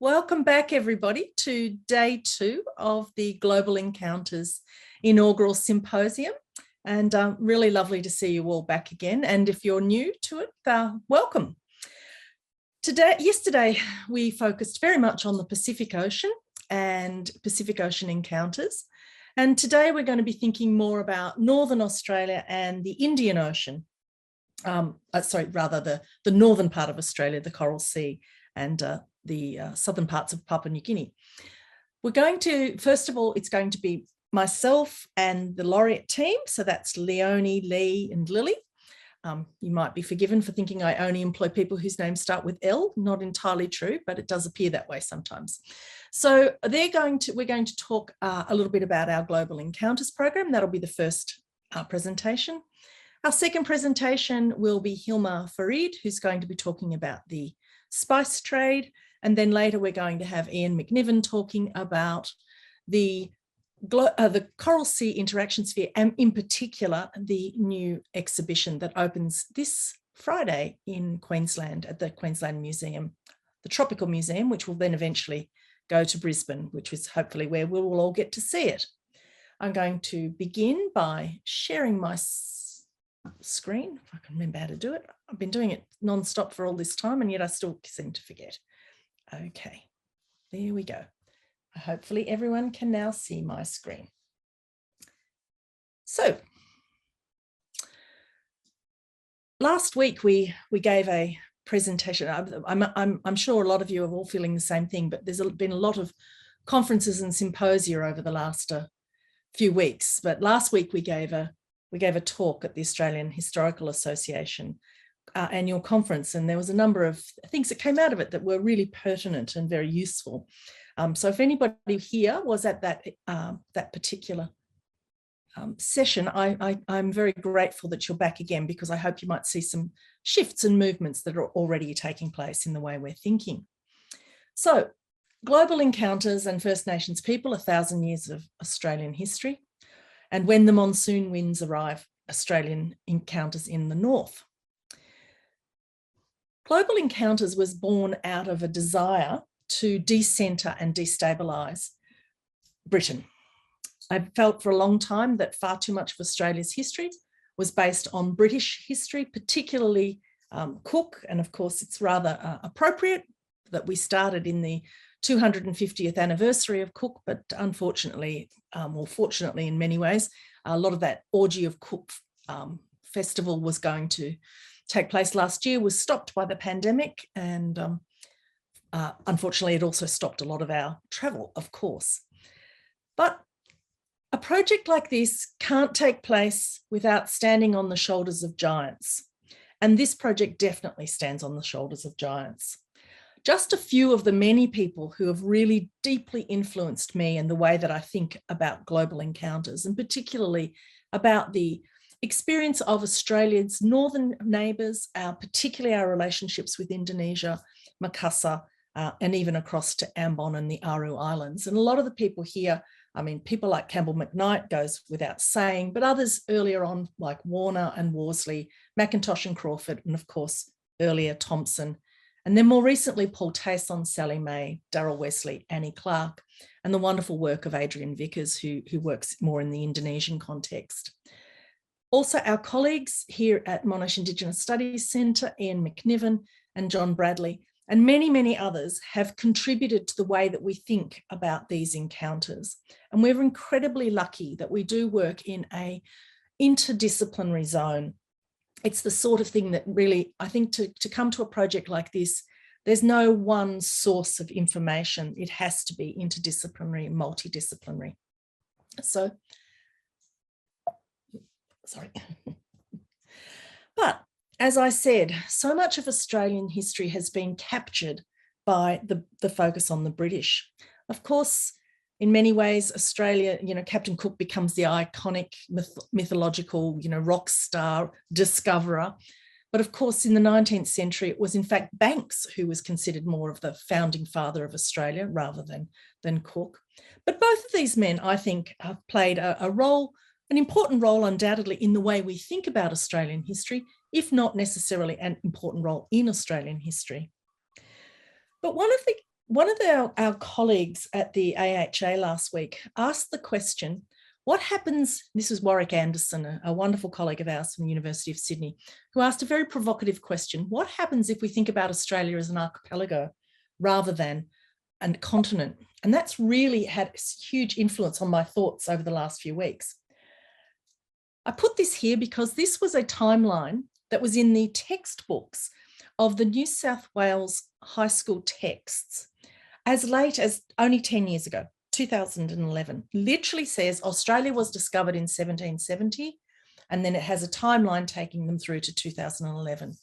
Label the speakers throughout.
Speaker 1: Welcome back, everybody, to day 2 of the Global Encounters inaugural symposium. And really lovely to see you all back again. And if you're new to it, welcome. Yesterday, we focused very much on the Pacific Ocean and Pacific Ocean encounters. And today we're going to be thinking more about Northern Australia and the Indian Ocean. The northern part of Australia, the Coral Sea, and the southern parts of Papua New Guinea. We're going to, first of all, it's going to be myself and the Laureate team. So that's Leonie, Leigh and Lily. You might be forgiven for thinking I only employ people whose names start with L. Not entirely true, but it does appear that way sometimes. So we're going to talk a little bit about our Global Encounters program. That'll be the first presentation. Our second presentation will be Hilma Farid, who's going to be talking about the spice trade. And then later we're going to have Ian McNiven talking about the Coral Sea Interaction Sphere, and in particular, the new exhibition that opens this Friday in Queensland at the Queensland Museum, the Tropical Museum, which will then eventually go to Brisbane, which is hopefully where we will all get to see it. I'm going to begin by sharing my screen, if I can remember how to do it. I've been doing it non-stop for all this time, and yet I still seem to forget. Okay, there we go. Hopefully everyone can now see my screen. So last week we gave a presentation. I'm sure a lot of you are all feeling the same thing, but there's been a lot of conferences and symposia over the last few weeks. But last week we gave a talk at the Australian Historical Association annual conference, and there was a number of things that came out of it that were really pertinent and very useful. So if anybody here was at that particular session, I'm very grateful that you're back again, because I hope you might see some shifts and movements that are already taking place in the way we're thinking. So Global Encounters and First Nations people, 1,000 years of Australian history. And when the monsoon winds arrive, Australian encounters in the north. Global Encounters was born out of a desire to decenter and destabilise Britain. I felt for a long time that far too much of Australia's history was based on British history, particularly Cook. And of course, it's rather appropriate that we started in the 250th anniversary of Cook, but unfortunately, or fortunately in many ways, a lot of that orgy of Cook festival was going to take place last year, was stopped by the pandemic, and unfortunately it also stopped a lot of our travel, of course. But a project like this can't take place without standing on the shoulders of giants, and this project definitely stands on the shoulders of giants. Just a few of the many people who have really deeply influenced me and the way that I think about global encounters, and particularly about the experience of Australia's northern neighbours, particularly our relationships with Indonesia, Makassar, and even across to Ambon and the Aru Islands. And a lot of the people here, I mean, people like Campbell McKnight goes without saying, but others earlier on like Warner and Worsley, McIntosh and Crawford, and of course, earlier Thompson. And then more recently, Paul Tayson, Sally May, Darryl Wesley, Annie Clark, and the wonderful work of Adrian Vickers, who works more in the Indonesian context. Also, our colleagues here at Monash Indigenous Studies Centre, Ian McNiven and John Bradley, and many, many others have contributed to the way that we think about these encounters. And we're incredibly lucky that we do work in an interdisciplinary zone. It's the sort of thing that really, I think to come to a project like this, there's no one source of information. It has to be interdisciplinary, multidisciplinary. So, sorry. But as I said, so much of Australian history has been captured by the focus on the British. Of course, in many ways, Australia, Captain Cook becomes the iconic mythological, rock star discoverer. But of course, in the 19th century, it was in fact Banks who was considered more of the founding father of Australia rather than Cook. But both of these men, I think, have played an important role undoubtedly in the way we think about Australian history, if not necessarily an important role in Australian history. But one of the one of our colleagues at the AHA last week asked the question, what happens, this was Warwick Anderson, a wonderful colleague of ours from the University of Sydney, who asked a very provocative question. What happens if we think about Australia as an archipelago rather than a continent? And that's really had a huge influence on my thoughts over the last few weeks. I put this here because this was a timeline that was in the textbooks of the New South Wales high school texts as late as only 10 years ago. 2011 literally says Australia was discovered in 1770, and then it has a timeline taking them through to 2011.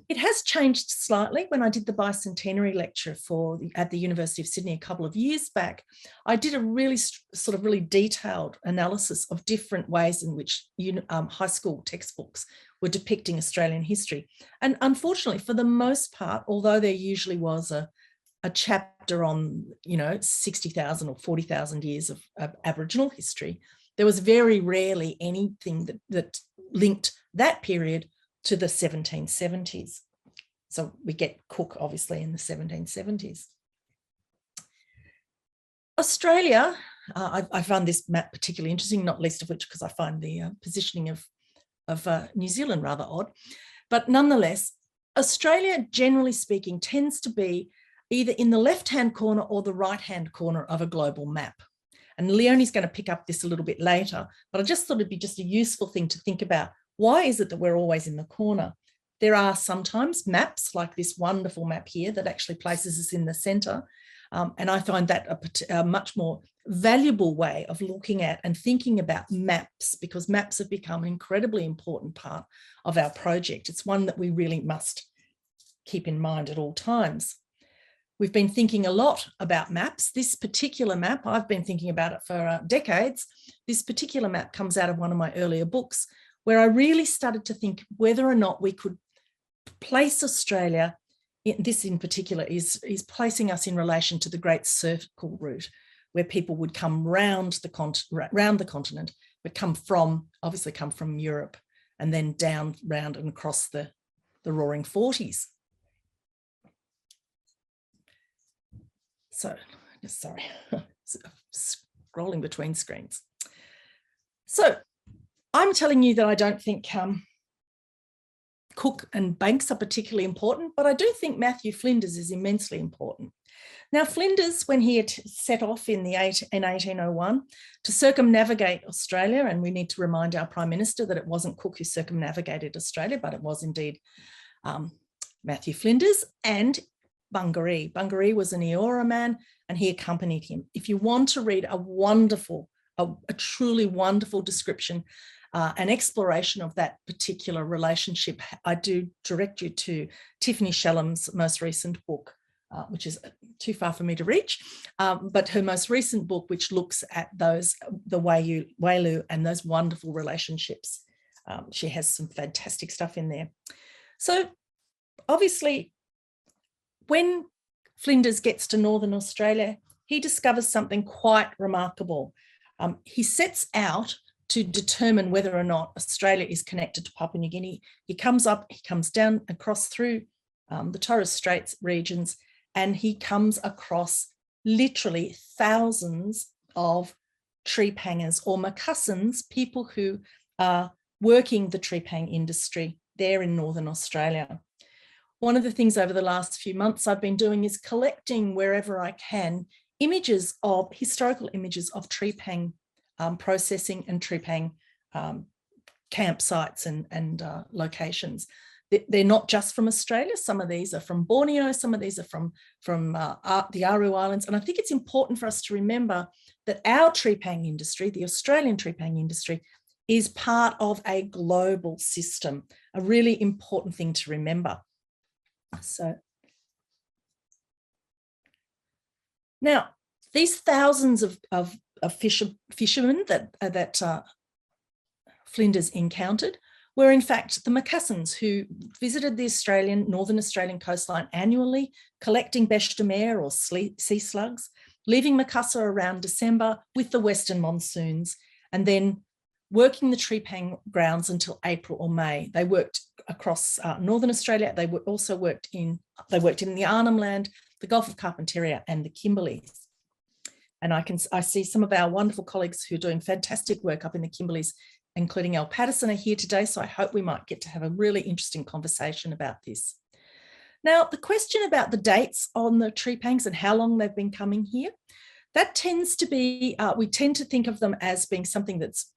Speaker 1: It has changed slightly. When I did the bicentenary lecture at the University of Sydney a couple of years back, I did a really detailed analysis of different ways in which high school textbooks were depicting Australian history. And unfortunately, for the most part, although there usually was a chapter on, 60,000 or 40,000 years of Aboriginal history, there was very rarely anything that linked that period to the 1770s. So we get Cook, obviously, in the 1770s. Australia, I found this map particularly interesting, not least of which because I find the positioning of New Zealand rather odd. But nonetheless, Australia, generally speaking, tends to be either in the left-hand corner or the right-hand corner of a global map. And Leonie's going to pick up this a little bit later, but I just thought it'd be just a useful thing to think about. Why is it that we're always in the corner? There are sometimes maps like this wonderful map here that actually places us in the centre. And I find that a much more valuable way of looking at and thinking about maps, because maps have become an incredibly important part of our project. It's one that we really must keep in mind at all times. We've been thinking a lot about maps. This particular map, I've been thinking about it for decades. This particular map comes out of one of my earlier books, where I really started to think whether or not we could place Australia, this in particular is placing us in relation to the Great Circle route, where people would come round the continent, but obviously come from Europe and then down, round and across the Roaring Forties. So, sorry, scrolling between screens. So I'm telling you that I don't think Cook and Banks are particularly important, but I do think Matthew Flinders is immensely important. Now, Flinders, when he had set off in 1801 to circumnavigate Australia, and we need to remind our Prime Minister that it wasn't Cook who circumnavigated Australia, but it was indeed Matthew Flinders and Bungaree. Bungaree was an Eora man, and he accompanied him. If you want to read a truly wonderful description, an exploration of that particular relationship, I do direct you to Tiffany Shallam's most recent book, which is too far for me to reach, but her most recent book, which looks at the Wailu and those wonderful relationships. She has some fantastic stuff in there. So obviously, when Flinders gets to Northern Australia, he discovers something quite remarkable. He sets out to determine whether or not Australia is connected to Papua New Guinea. He comes down across through the Torres Straits regions, and he comes across literally thousands of treepangers or Macussans, people who are working the treepang industry there in Northern Australia. One of the things over the last few months I've been doing is collecting wherever I can historical images of treepang processing and treepang campsites and locations. They're not just from Australia. Some of these are from Borneo. Some of these are from the Aru Islands. And I think it's important for us to remember that our treepang industry, the Australian treepang industry, is part of a global system, a really important thing to remember. So now, these thousands of fishermen that Flinders encountered were in fact the Macussans, who visited the Northern Australian coastline annually, collecting bêche de mer or sea slugs, leaving Macussa around December with the western monsoons, and then working the treepang grounds until April or May. They worked across Northern Australia. They also worked in the Arnhem Land, the Gulf of Carpentaria and the Kimberleys. And I see some of our wonderful colleagues who are doing fantastic work up in the Kimberleys, including Elle Patterson, are here today. So I hope we might get to have a really interesting conversation about this. Now, the question about the dates on the trepangs and how long they've been coming here, that tends to be, we tend to think of them as being something that's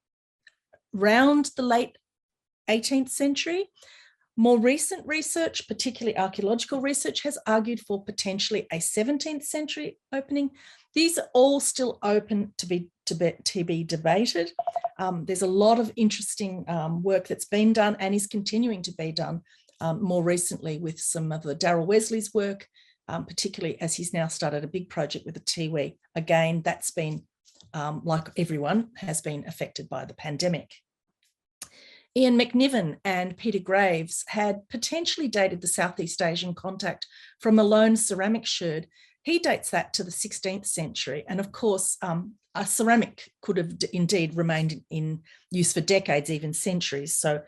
Speaker 1: around the late 18th century. More recent research, particularly archaeological research, has argued for potentially a 17th century opening. These are all still open to be debated. There's a lot of interesting work that's been done and is continuing to be done more recently with some of the Darrell Wesley's work, particularly as he's now started a big project with the Tiwi. Again, that's been, like everyone, has been affected by the pandemic. Ian McNiven and Peter Graves had potentially dated the Southeast Asian contact from a lone ceramic sherd. He dates that to the 16th century. And of course, a ceramic could have indeed remained in use for decades, even centuries. So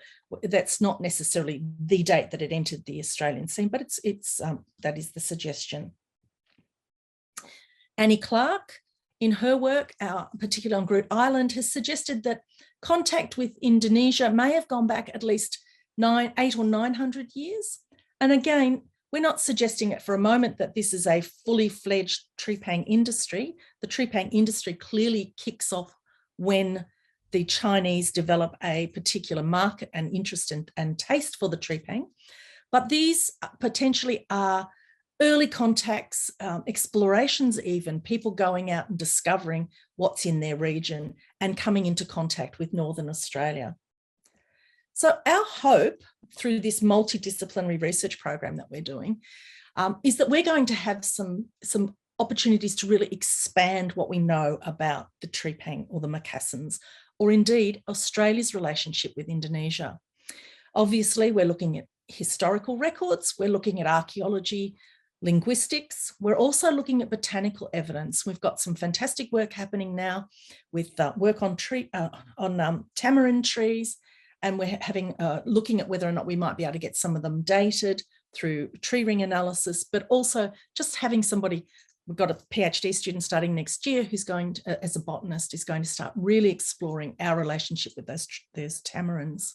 Speaker 1: that's not necessarily the date that it entered the Australian scene, but that is the suggestion. Annie Clark, in her work, particularly on Groote Eylandt, has suggested that contact with Indonesia may have gone back at least 800 or 900 years. And again, we're not suggesting it for a moment that this is a fully fledged trepang industry. The trepang industry clearly kicks off when the Chinese develop a particular market and interest and taste for the trepang. But these potentially are early contacts, explorations even, people going out and discovering what's in their region and coming into contact with Northern Australia. So our hope through this multidisciplinary research program that we're doing is that we're going to have some opportunities to really expand what we know about the trepang or the Macassans, or indeed Australia's relationship with Indonesia. Obviously, we're looking at historical records, we're looking at archaeology, linguistics. We're also looking at botanical evidence. We've got some fantastic work happening now with work on tamarind trees, and we're having looking at whether or not we might be able to get some of them dated through tree ring analysis, but also just having somebody. We've got a PhD student starting next year who's going to, as a botanist, is going to start really exploring our relationship with those tamarinds.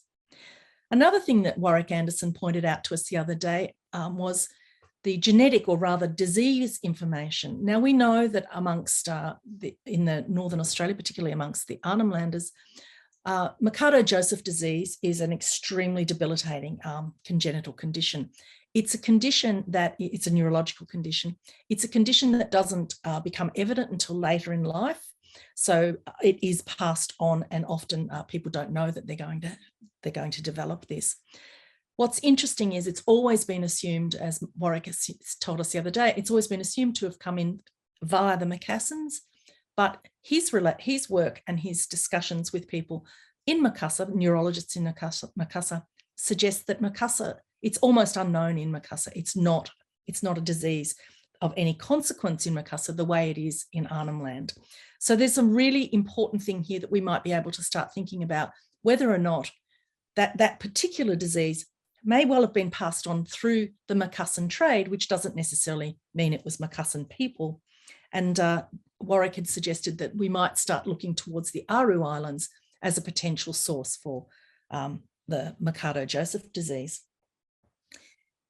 Speaker 1: Another thing that Warwick Anderson pointed out to us the other day was the genetic, or rather disease information. Now we know that amongst in the Northern Australia, particularly amongst the Arnhem Landers, Mikado-Joseph disease is an extremely debilitating congenital condition. It's a condition that, it's a neurological condition. It's a condition that doesn't become evident until later in life. So it is passed on, and often people don't know that they're going to develop this. What's interesting is it's always been assumed, as Warwick has told us the other day, it's always been assumed to have come in via the Macassans, but his work and his discussions with people in Macassar, neurologists in Macassar, suggest that Macassar, it's almost unknown in Macassar. It's not a disease of any consequence in Macassar the way it is in Arnhem Land. So there's a really important thing here that we might be able to start thinking about, whether or not that particular disease may well have been passed on through the Macassan trade, which doesn't necessarily mean it was Macassan people. And Warwick had suggested that we might start looking towards the Aru Islands as a potential source for the Mikado-Joseph disease.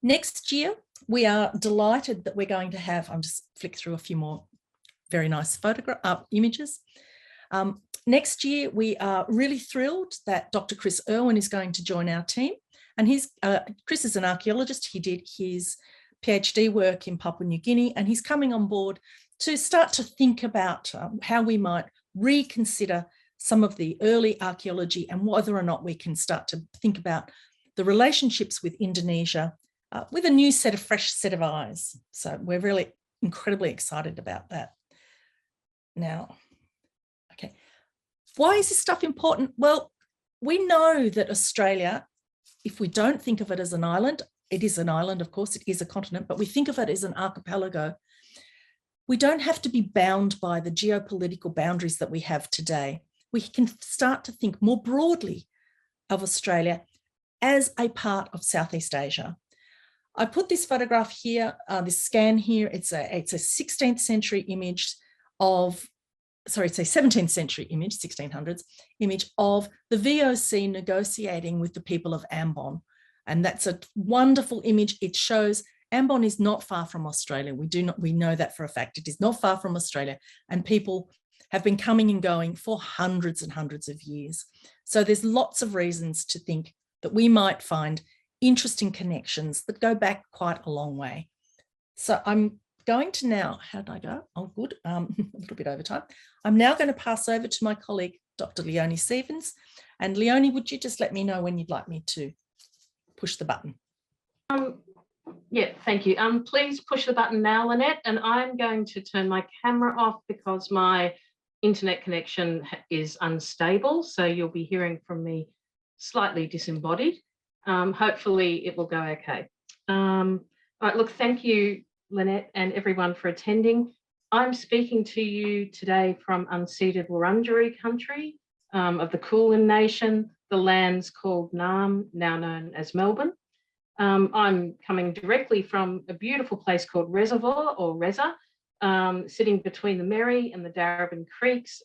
Speaker 1: Next year, we are delighted that we're going to have, I'm just flick through a few more very nice images. Next year, we are really thrilled that Dr. Chris Irwin is going to join our team. And Chris is an archaeologist. He did his PhD work in Papua New Guinea, and he's coming on board to start to think about how we might reconsider some of the early archaeology and whether or not we can start to think about the relationships with Indonesia with a new fresh set of eyes. So we're really incredibly excited about that. Now, okay, why is this stuff important? Well, we know that Australia, if we don't think of it as an island, it is an island, of course, it is a continent, but we think of it as an archipelago. We don't have to be bound by the geopolitical boundaries that we have today. We can start to think more broadly of Australia as a part of Southeast Asia. I put this photograph here, this scan here. It's a 16th century image of, sorry, it's a 17th century image, 1600s image of the VOC negotiating with the people of Ambon. And that's a wonderful image. It shows Ambon is not far from Australia. We know that for a fact. It is not far from Australia, and people have been coming and going for hundreds and hundreds of years. So there's lots of reasons to think that we might find interesting connections that go back quite a long way. So I'm going to now, how did I go? Oh, good, a little bit over time. I'm now going to pass over to my colleague, Dr. Leonie Stevens. And Leonie, would you just let me know when you'd like me to push the button?
Speaker 2: Yeah, thank you. Please push the button now, Lynette, and I'm going to turn my camera off because my internet connection is unstable, so you'll be hearing from me slightly disembodied. Hopefully it will go okay. All right, look, thank you, Lynette, and everyone for attending. I'm speaking to you today from unceded Wurundjeri country of the Kulin Nation, the lands called Naarm, now known as Melbourne. I'm coming directly from a beautiful place called Reservoir, or Reza, sitting between the Merri and the Darebin Creeks.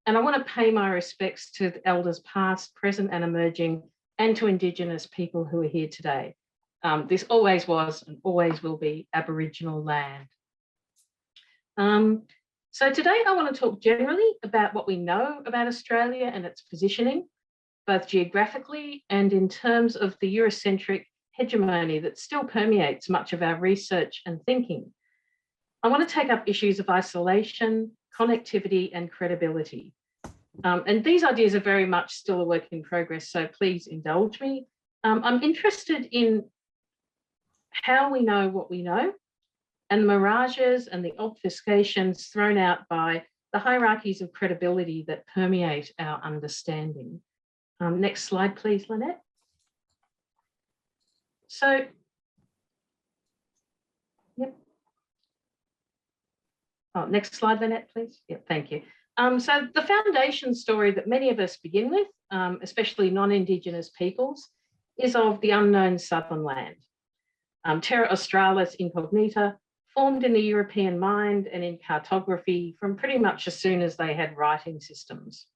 Speaker 2: And I want to pay my respects to the elders past, present and emerging, and to Indigenous people who are here today. This always was and always will be Aboriginal land. So today I want to talk generally about what we know about Australia and its positioning, both geographically and in terms of the Eurocentric hegemony that still permeates much of our research and thinking. I want to take up issues of isolation, connectivity, and credibility. And these ideas are very much still a work in progress, so please indulge me. I'm interested in how we know what we know, and the mirages and the obfuscations thrown out by the hierarchies of credibility that permeate our understanding. Next slide, please, Lynette. So, yep. Oh, next slide, Lynette, please. Yep, thank you. So the foundation story that many of us begin with, especially non-Indigenous peoples, is of the unknown southern land. Terra Australis Incognita formed in the European mind and in cartography from pretty much as soon as they had writing systems.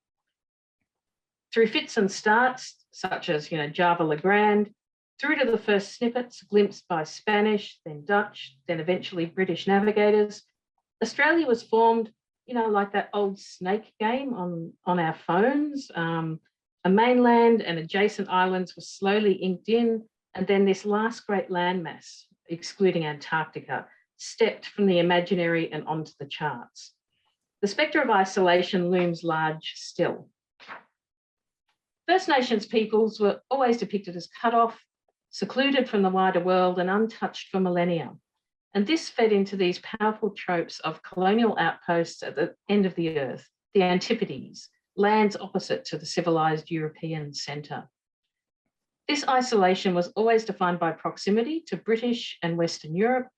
Speaker 2: Through fits and starts, such as Java Le Grand, through to the first snippets glimpsed by Spanish, then Dutch, then eventually British navigators, Australia was formed, like that old snake game on our phones. A mainland and adjacent islands were slowly inked in, and then this last great landmass, excluding Antarctica, stepped from the imaginary and onto the charts. The spectre of isolation looms large still. First Nations peoples were always depicted as cut off, secluded from the wider world and untouched for millennia. And this fed into these powerful tropes of colonial outposts at the end of the earth, the Antipodes, lands opposite to the civilized European centre. This isolation was always defined by proximity to British and Western Europe,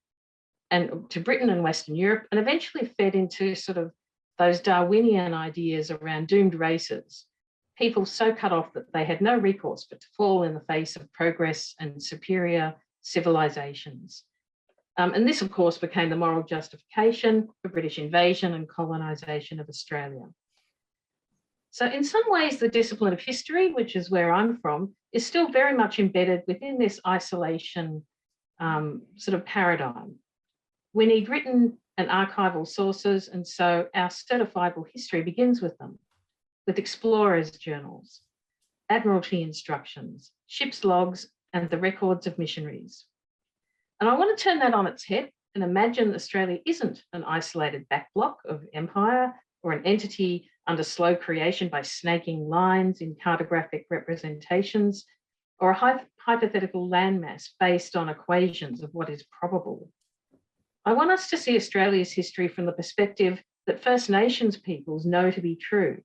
Speaker 2: and to Britain and Western Europe, and eventually fed into sort of those Darwinian ideas around doomed races, people so cut off that they had no recourse but to fall in the face of progress and superior civilizations. And this, of course, became the moral justification for British invasion and colonisation of Australia. So in some ways, the discipline of history, which is where I'm from, is still very much embedded within this isolation sort of paradigm. We need written and archival sources, and so our certifiable history begins with them, with explorers' journals, admiralty instructions, ships' logs, and the records of missionaries. And I want to turn that on its head and imagine Australia isn't an isolated backblock of empire or an entity under slow creation by snaking lines in cartographic representations, or a hypothetical landmass based on equations of what is probable. I want us to see Australia's history from the perspective that First Nations peoples know to be true,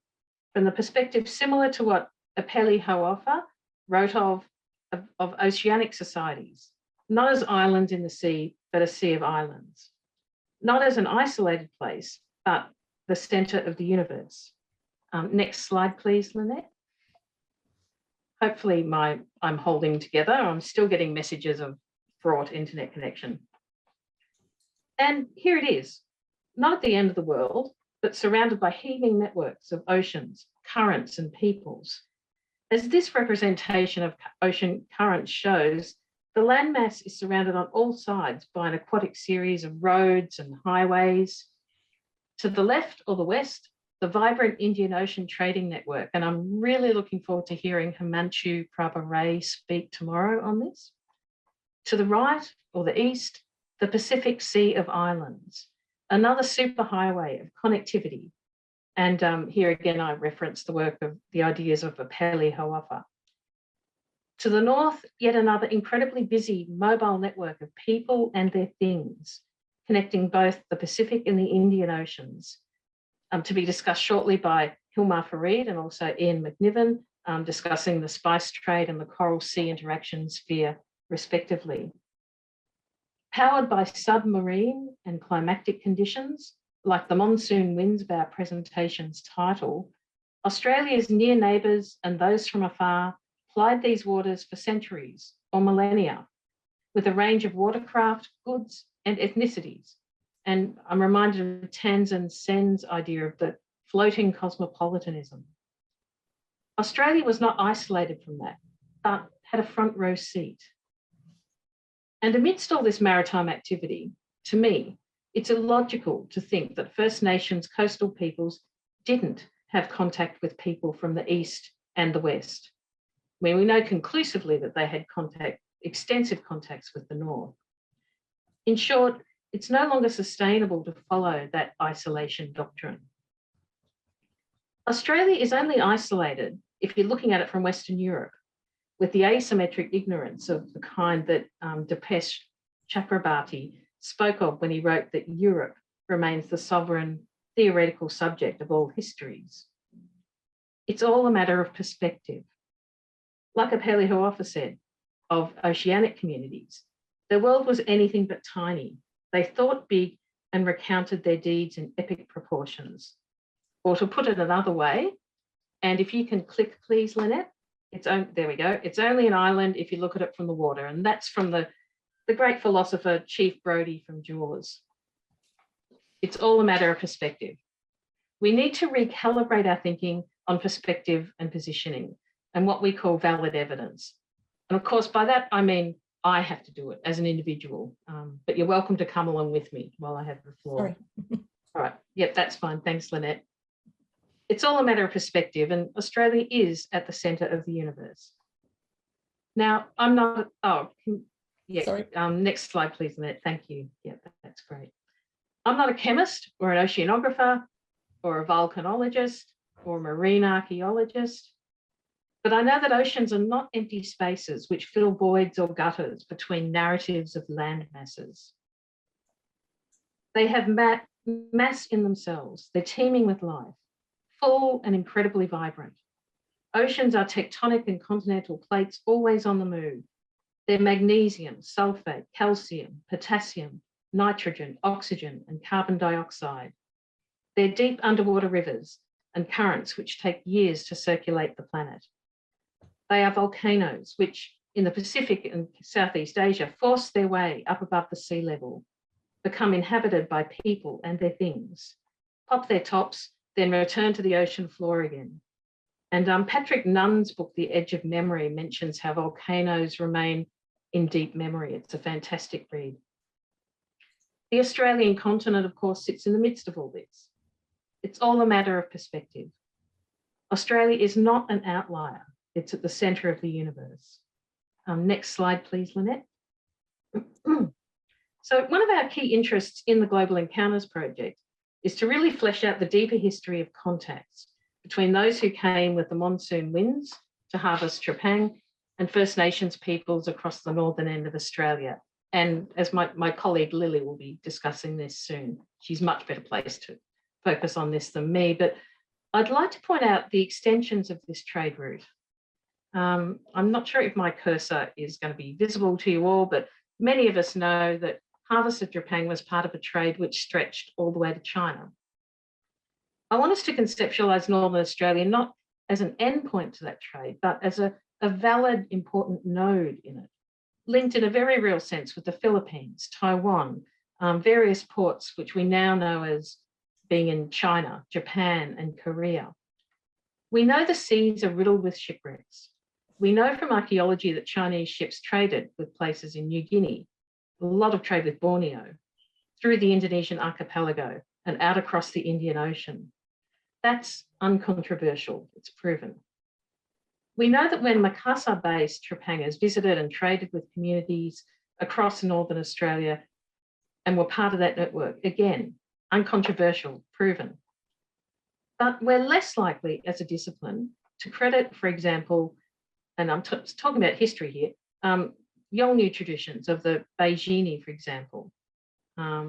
Speaker 2: from the perspective similar to what Apeli Hauofa wrote of oceanic societies, not as islands in the sea, but a sea of islands, not as an isolated place, but the centre of the universe. Next slide, please, Lynette. Hopefully I'm holding together. I'm still getting messages of fraught internet connection. And here it is, not at the end of the world, but surrounded by heaving networks of oceans, currents, and peoples. As this representation of ocean currents shows, the landmass is surrounded on all sides by an aquatic series of roads and highways. To the left or the west, the vibrant Indian Ocean trading network, and I'm really looking forward to hearing Himanshu Prabha Ray speak tomorrow on this. To the right or the east, the Pacific Sea of Islands, another superhighway of connectivity. And here again, I reference the work of the ideas of Apeli Hoafa. To the north, yet another incredibly busy mobile network of people and their things, connecting both the Pacific and the Indian Oceans, to be discussed shortly by Hilmar Farid and also Ian McNiven, discussing the spice trade and the coral sea interaction sphere, respectively. Powered by submarine and climatic conditions, like the monsoon winds of our presentation's title, Australia's near neighbours and those from afar plied these waters for centuries or millennia, with a range of watercraft, goods, and ethnicities. And I'm reminded of Tansen Sen's idea of the floating cosmopolitanism. Australia was not isolated from that, but had a front row seat. And amidst all this maritime activity, to me, it's illogical to think that First Nations coastal peoples didn't have contact with people from the east and the west. I mean, we know conclusively that they had extensive contacts with the north. In short, it's no longer sustainable to follow that isolation doctrine. Australia is only isolated if you're looking at it from Western Europe, with the asymmetric ignorance of the kind that Dipesh Chakrabarti spoke of when he wrote that Europe remains the sovereign theoretical subject of all histories. It's all a matter of perspective. Like Apeli Hoafa said of oceanic communities, their world was anything but tiny. They thought big and recounted their deeds in epic proportions. Or to put it another way, and if you can click, please, Lynette, there we go. It's only an island if you look at it from the water. And that's from the great philosopher, Chief Brody from Jaws. It's all a matter of perspective. We need to recalibrate our thinking on perspective and positioning and what we call valid evidence. And of course, by that, I mean, I have to do it as an individual, but you're welcome to come along with me while I have the floor.
Speaker 1: Sorry.
Speaker 2: All right, yep, that's fine. Thanks, Lynette. It's all a matter of perspective, and Australia is at the centre of the universe. Now, I'm not,
Speaker 1: Sorry.
Speaker 2: Next slide, please, Lynette. Thank you. Yeah, that's great. I'm not a chemist or an oceanographer or a volcanologist or a marine archaeologist, but I know that oceans are not empty spaces which fill voids or gutters between narratives of land masses. They have mass in themselves. They're teeming with life, full and incredibly vibrant. Oceans are tectonic and continental plates always on the move. They're magnesium, sulfate, calcium, potassium, nitrogen, oxygen, and carbon dioxide. They're deep underwater rivers and currents which take years to circulate the planet. They are volcanoes which, in the Pacific and Southeast Asia, force their way up above the sea level, become inhabited by people and their things, pop their tops, then return to the ocean floor again. And Patrick Nunn's book, The Edge of Memory, mentions how volcanoes remain in deep memory. It's a fantastic read. The Australian continent, of course, sits in the midst of all this. It's all a matter of perspective. Australia is not an outlier. It's at the centre of the universe. Next slide, please, Lynette. So one of our key interests in the Global Encounters project is to really flesh out the deeper history of contacts between those who came with the monsoon winds to harvest trepang and First Nations peoples across the northern end of Australia. And as my colleague Lily will be discussing this soon, she's much better placed to focus on this than me, but I'd like to point out the extensions of this trade route. I'm not sure if my cursor is going to be visible to you all, but many of us know that harvested trepang was part of a trade which stretched all the way to China. I want us to conceptualise Northern Australia not as an endpoint to that trade, but as a valid, important node in it. linked in a very real sense with the Philippines, Taiwan, various ports which we now know as being in China, Japan, and Korea. We know the seas are riddled with shipwrecks. We know from archaeology that Chinese ships traded with places in New Guinea, a lot of trade with Borneo, through the Indonesian archipelago and out across the Indian Ocean. That's uncontroversial, it's proven. We know that when Makassar-based trepangers visited and traded with communities across Northern Australia and were part of that network, again, uncontroversial, proven. But we're less likely as a discipline to credit, for example, and I'm talking about history here, Yolngu traditions of the Beijini, for example. I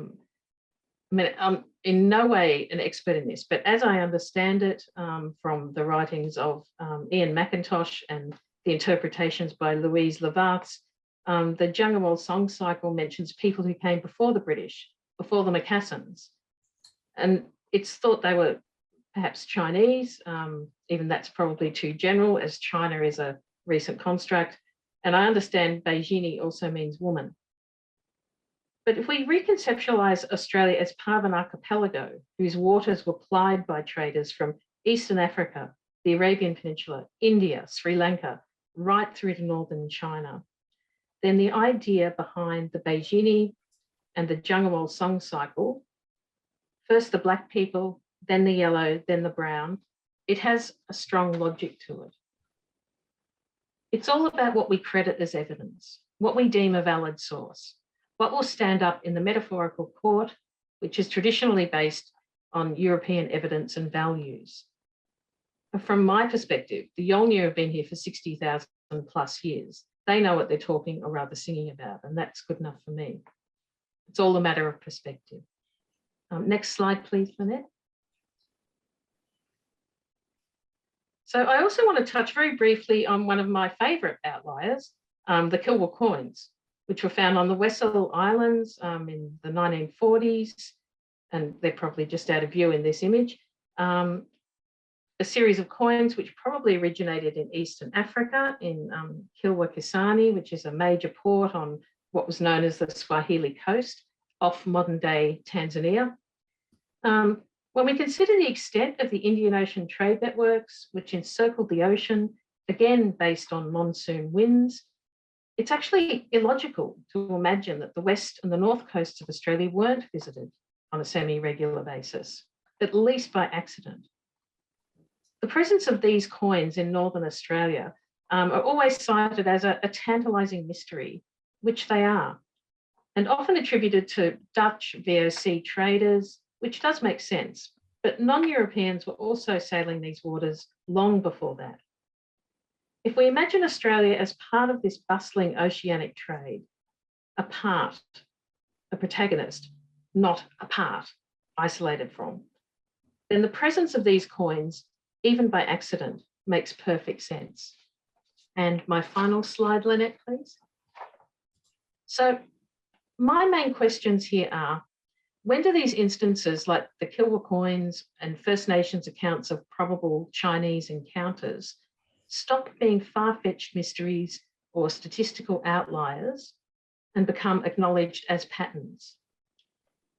Speaker 2: mean, I'm in no way an expert in this, but as I understand it from the writings of Ian McIntosh and the interpretations by Louise Levarth, the Jungawal song cycle mentions people who came before the British, before the Macassans. And it's thought they were perhaps Chinese, even that's probably too general as China is a recent construct. And I understand Beijini also means woman. But if we reconceptualize Australia as part of an archipelago whose waters were plied by traders from Eastern Africa, the Arabian Peninsula, India, Sri Lanka, right through to northern China, then the idea behind the Beijini and the Jungawal song cycle, first the black people, then the yellow, then the brown, it has a strong logic to it. It's all about what we credit as evidence, what we deem a valid source, what will stand up in the metaphorical court, which is traditionally based on European evidence and values. From my perspective, the Yolngu have been here for 60,000 plus years. They know what they're talking or rather singing about, and that's good enough for me. It's all a matter of perspective. Next slide, please, Lynette. So I also want to touch very briefly on one of my favourite outliers, the Kilwa coins, which were found on the Wessel Islands in the 1940s, and they're probably just out of view in this image. A series of coins which probably originated in Eastern Africa in Kilwa Kisani, which is a major port on what was known as the Swahili coast off modern-day Tanzania. When we consider the extent of the Indian Ocean trade networks, which encircled the ocean, again based on monsoon winds, it's actually illogical to imagine that the west and the north coasts of Australia weren't visited on a semi-regular basis, at least by accident. The presence of these coins in Northern Australia are always cited as a tantalising mystery, which they are, and often attributed to Dutch VOC traders, which does make sense, but non-Europeans were also sailing these waters long before that. If we imagine Australia as part of this bustling oceanic trade, a part, a protagonist, not a part, isolated from, then the presence of these coins, even by accident, makes perfect sense. And my final slide, Lynette, please. So my main questions here are, when do these instances like the Kilwa coins and First Nations accounts of probable Chinese encounters stop being far-fetched mysteries or statistical outliers and become acknowledged as patterns?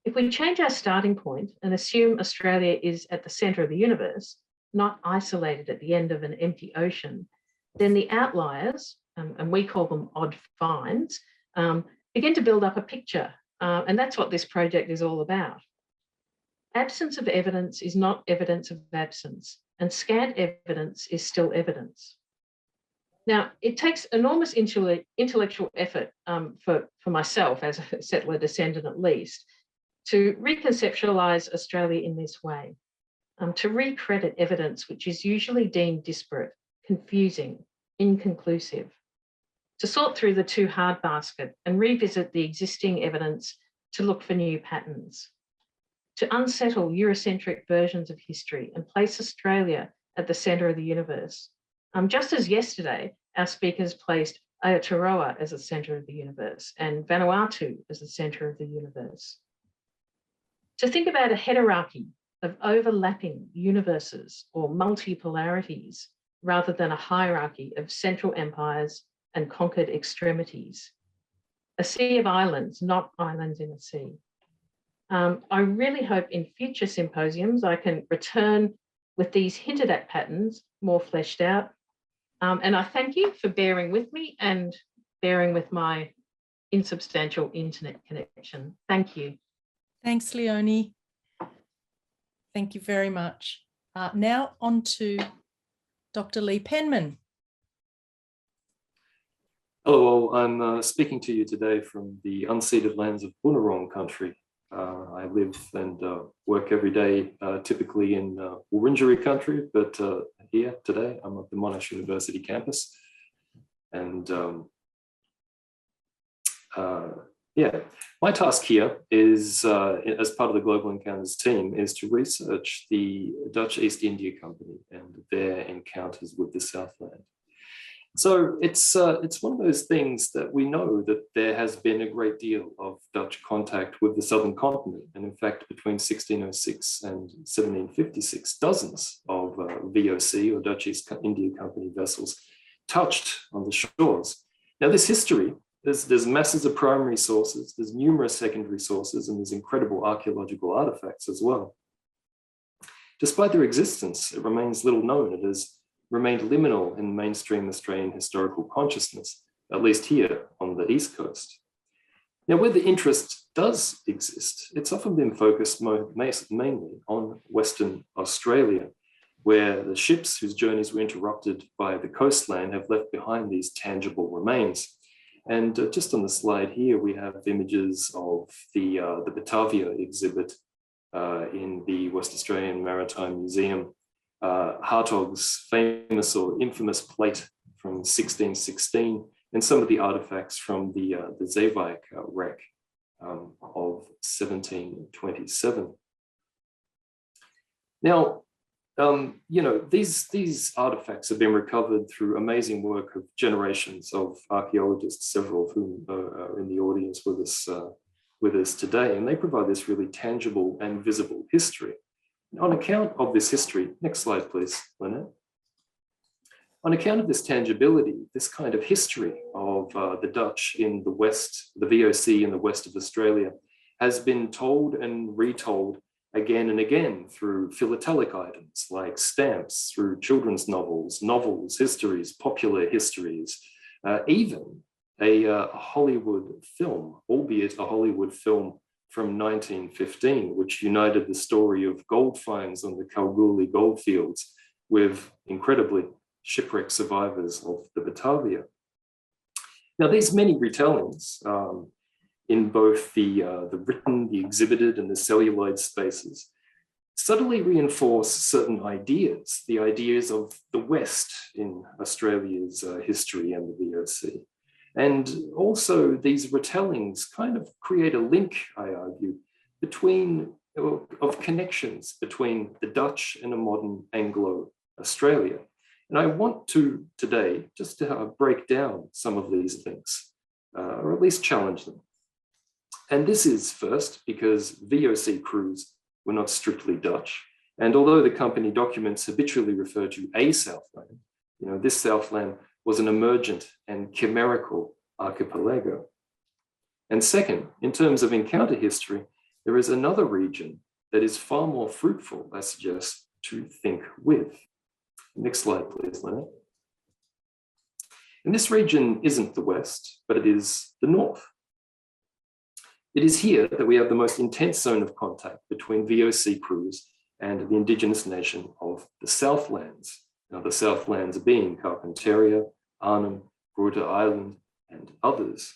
Speaker 2: If we change our starting point and assume Australia is at the centre of the universe, not isolated at the end of an empty ocean, then the outliers, and we call them odd finds, begin to build up a picture. And that's what this project is all about. Absence of evidence is not evidence of absence, and scant evidence is still evidence. Now, it takes enormous intellectual effort for myself, as a settler descendant at least, to reconceptualise Australia in this way, to recredit evidence which is usually deemed disparate, confusing, inconclusive, to sort through the too hard basket and revisit the existing evidence to look for new patterns, to unsettle Eurocentric versions of history and place Australia at the centre of the universe. Just as yesterday, our speakers placed Aotearoa as the centre of the universe and Vanuatu as the centre of the universe. To think about a heterarchy of overlapping universes or multipolarities rather than a hierarchy of central empires and conquered extremities. a sea of islands, not islands in a sea. I really hope in future symposiums I can return with these hinted at patterns more fleshed out. And I thank you for bearing with me and bearing with my insubstantial internet connection. Thank you.
Speaker 1: Thanks, Leonie. Thank you very much. Now on to Dr. Leigh Penman.
Speaker 3: Hello, I'm speaking to you today from the unceded lands of Bunurong country. I live and work every day, typically in Wurundjeri country, but here today I'm at the Monash University campus. And yeah, my task here is, as part of the Global Encounters team, is to research the Dutch East India Company and their encounters with the Southland. So it's one of those things that we know that there has been a great deal of Dutch contact with the southern continent. And in fact, between 1606 and 1756, dozens of VOC or Dutch East India Company vessels touched on the shores. Now this history, there's masses of primary sources, there's numerous secondary sources, and there's incredible archaeological artifacts as well. Despite their existence, it remains little known. It has remained liminal in mainstream Australian historical consciousness, at least here on the East Coast. Now, where the interest does exist, it's often been focused mainly on Western Australia, where the ships whose journeys were interrupted by the coastline have left behind these tangible remains. And just on the slide here, we have images of the Batavia exhibit in the West Australian Maritime Museum. Hartog's famous or infamous plate from 1616, and some of the artifacts from the Zeewijk wreck of 1727. Now, you know, these artifacts have been recovered through amazing work of generations of archaeologists, several of whom are in the audience with us today, and they provide this really tangible and visible history. On account of this history, next slide, please, Lynette. On account of this tangibility, this kind of history of the Dutch in the West, the VOC in the west of Australia, has been told and retold again and again through philatelic items like stamps, through children's novels, histories, popular histories, even a Hollywood film, albeit a Hollywood film from 1915, which united the story of gold finds on the Kalgoorlie goldfields with incredibly shipwrecked survivors of the Batavia. Now, these many retellings in both the written, the exhibited, and the celluloid spaces subtly reinforce certain ideas, the ideas of the West in Australia's history and the VOC. And also these retellings kind of create a link, I argue, of connections between the Dutch and a modern Anglo-Australia. And I want to today just to break down some of these links, or at least challenge them. And this is first because VOC crews were not strictly Dutch. And although the company documents habitually refer to a Southland, you know, this Southland was an emergent and chimerical archipelago. And second, in terms of encounter history, there is another region that is far more fruitful, I suggest, to think with. Next slide, please, Lynette. And this region isn't the West, but it is the North. It is here that we have the most intense zone of contact between VOC crews and the Indigenous nation of the Southlands. Now, the Southlands being Carpentaria, Arnhem, Groote Island, and others.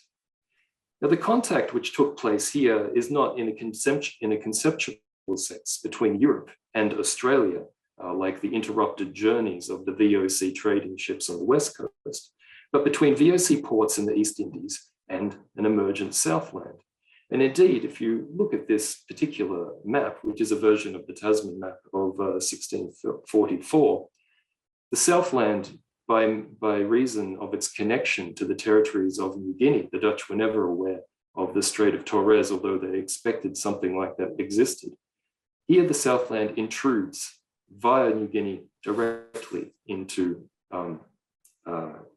Speaker 3: Now, the contact which took place here is not in a conceptual sense between Europe and Australia, like the interrupted journeys of the VOC trading ships on the West Coast, but between VOC ports in the East Indies and an emergent Southland. And indeed, if you look at this particular map, which is a version of the Tasman map of 1644, the Southland, by reason of its connection to the territories of New Guinea, the Dutch were never aware of the Strait of Torres, although they expected something like that existed. Here, the Southland intrudes via New Guinea directly into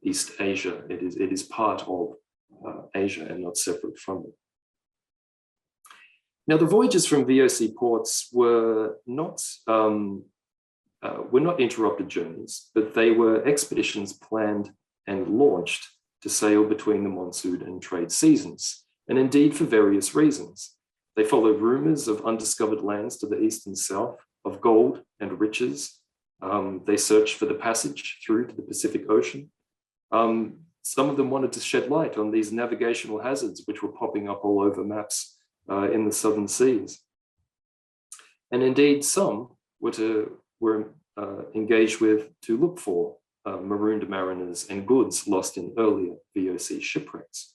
Speaker 3: East Asia. It is part of Asia and not separate from it. Now, the voyages from VOC ports were not interrupted journeys, but they were expeditions planned and launched to sail between the monsoon and trade seasons, and indeed for various reasons. They followed rumors of undiscovered lands to the east and south, of gold and riches. They searched for the passage through to the Pacific Ocean. Some of them wanted to shed light on these navigational hazards, which were popping up all over maps in the southern seas. And indeed, some were engaged with to look for marooned mariners and goods lost in earlier VOC shipwrecks.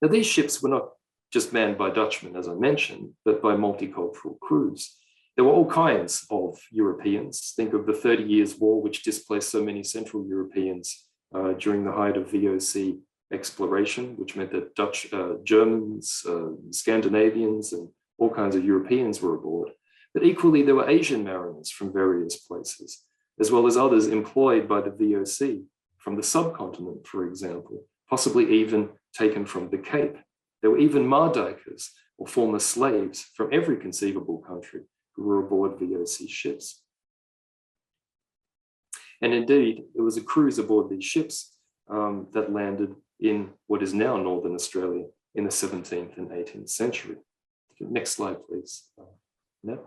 Speaker 3: Now, these ships were not just manned by Dutchmen, as I mentioned, but by multicultural crews. There were all kinds of Europeans. Think of the 30 Years' War, which displaced so many Central Europeans during the height of VOC exploration, which meant that Dutch, Germans, Scandinavians, and all kinds of Europeans were aboard. But equally, there were Asian mariners from various places, as well as others employed by the VOC from the subcontinent, for example, possibly even taken from the Cape. There were even Mardikers, or former slaves, from every conceivable country who were aboard VOC ships. And indeed, there was a cruise aboard these ships that landed in what is now Northern Australia in the 17th and 18th century. Next slide, please. No.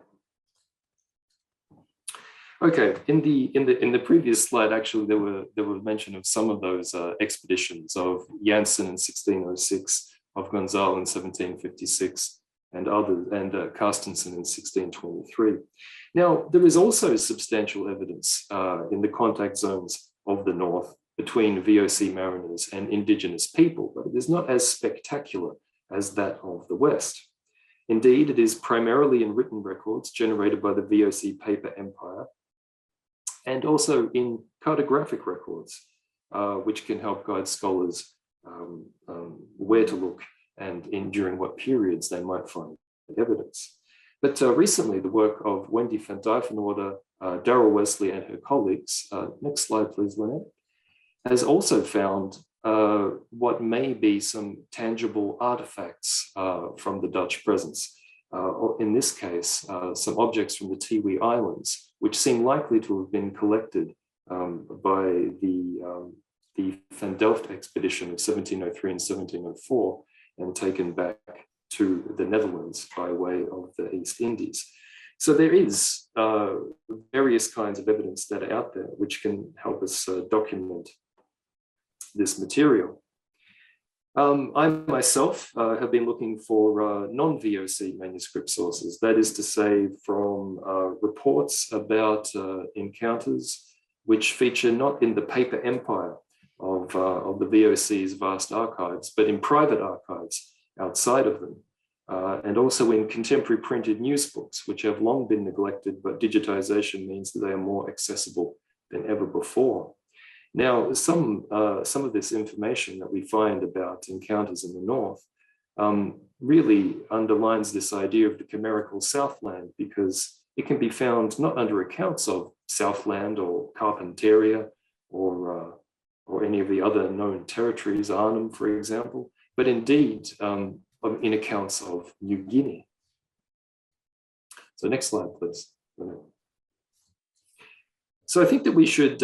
Speaker 3: Okay, in the previous slide, actually, there were mention of some of those expeditions of Janssen in 1606, of Gonzalo in 1756, and others, and Carstensen in 1623. Now, there is also substantial evidence in the contact zones of the North between VOC mariners and indigenous people, but it is not as spectacular as that of the West. Indeed, it is primarily in written records generated by the VOC paper empire, and also in cartographic records, which can help guide scholars where to look and during what periods they might find evidence. But recently, the work of Wendy van Dijvenorde, Darrell Wesley, and her colleagues, next slide please, Lynette, has also found what may be some tangible artifacts from the Dutch presence. In this case, some objects from the Tiwi Islands, which seem likely to have been collected by the Van Delft expedition of 1703 and 1704 and taken back to the Netherlands by way of the East Indies. So there is various kinds of evidence that are out there which can help us document this material. I myself have been looking for non-VOC manuscript sources, that is to say from reports about encounters which feature not in the paper empire of the VOC's vast archives, but in private archives outside of them, and also in contemporary printed news books, which have long been neglected, but digitization means that they are more accessible than ever before. Now, some of this information that we find about encounters in the North really underlines this idea of the chimerical Southland, because it can be found not under accounts of Southland or Carpentaria or any of the other known territories, Arnhem, for example, but indeed in accounts of New Guinea. So next slide, please. So I think that we should,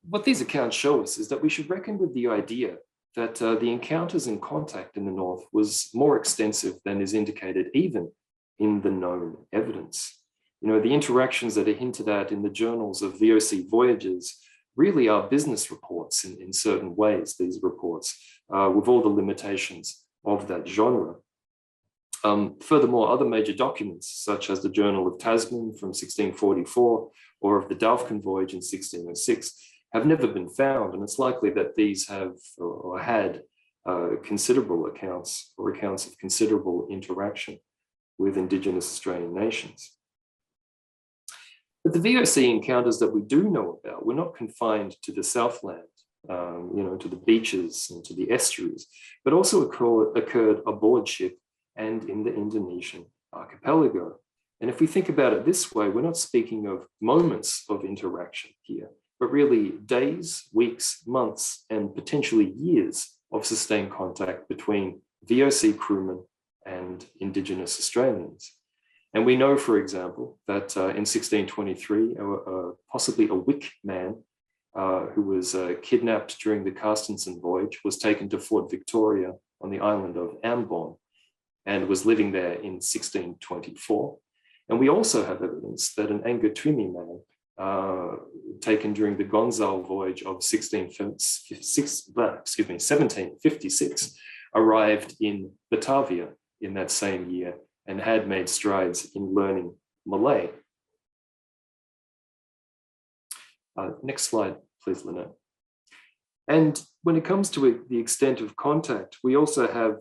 Speaker 3: what these accounts show us is that we should reckon with the idea that the encounters and contact in the North was more extensive than is indicated even in the known evidence. You know, the interactions that are hinted at in the journals of VOC voyages really are business reports in certain ways, these reports, with all the limitations of that genre. Furthermore, other major documents, such as the Journal of Tasman from 1644 or of the Dalfkin voyage in 1606, have never been found, and it's likely that these have or had considerable accounts or accounts of considerable interaction with Indigenous Australian nations. But the VOC encounters that we do know about were not confined to the Southland, to the beaches and to the estuaries, but also occurred aboard ship and in the Indonesian archipelago. And if we think about it this way, we're not speaking of moments of interaction here, but really days, weeks, months, and potentially years of sustained contact between VOC crewmen and Indigenous Australians. And we know, for example, that in 1623, possibly a Wick man who was kidnapped during the Carstensen voyage was taken to Fort Victoria on the island of Ambon and was living there in 1624. And we also have evidence that an Angatumi man taken during the Gonzal voyage of 1756 arrived in Batavia in that same year and had made strides in learning Malay. Next slide, please, Lynette. And when it comes to the extent of contact, we also have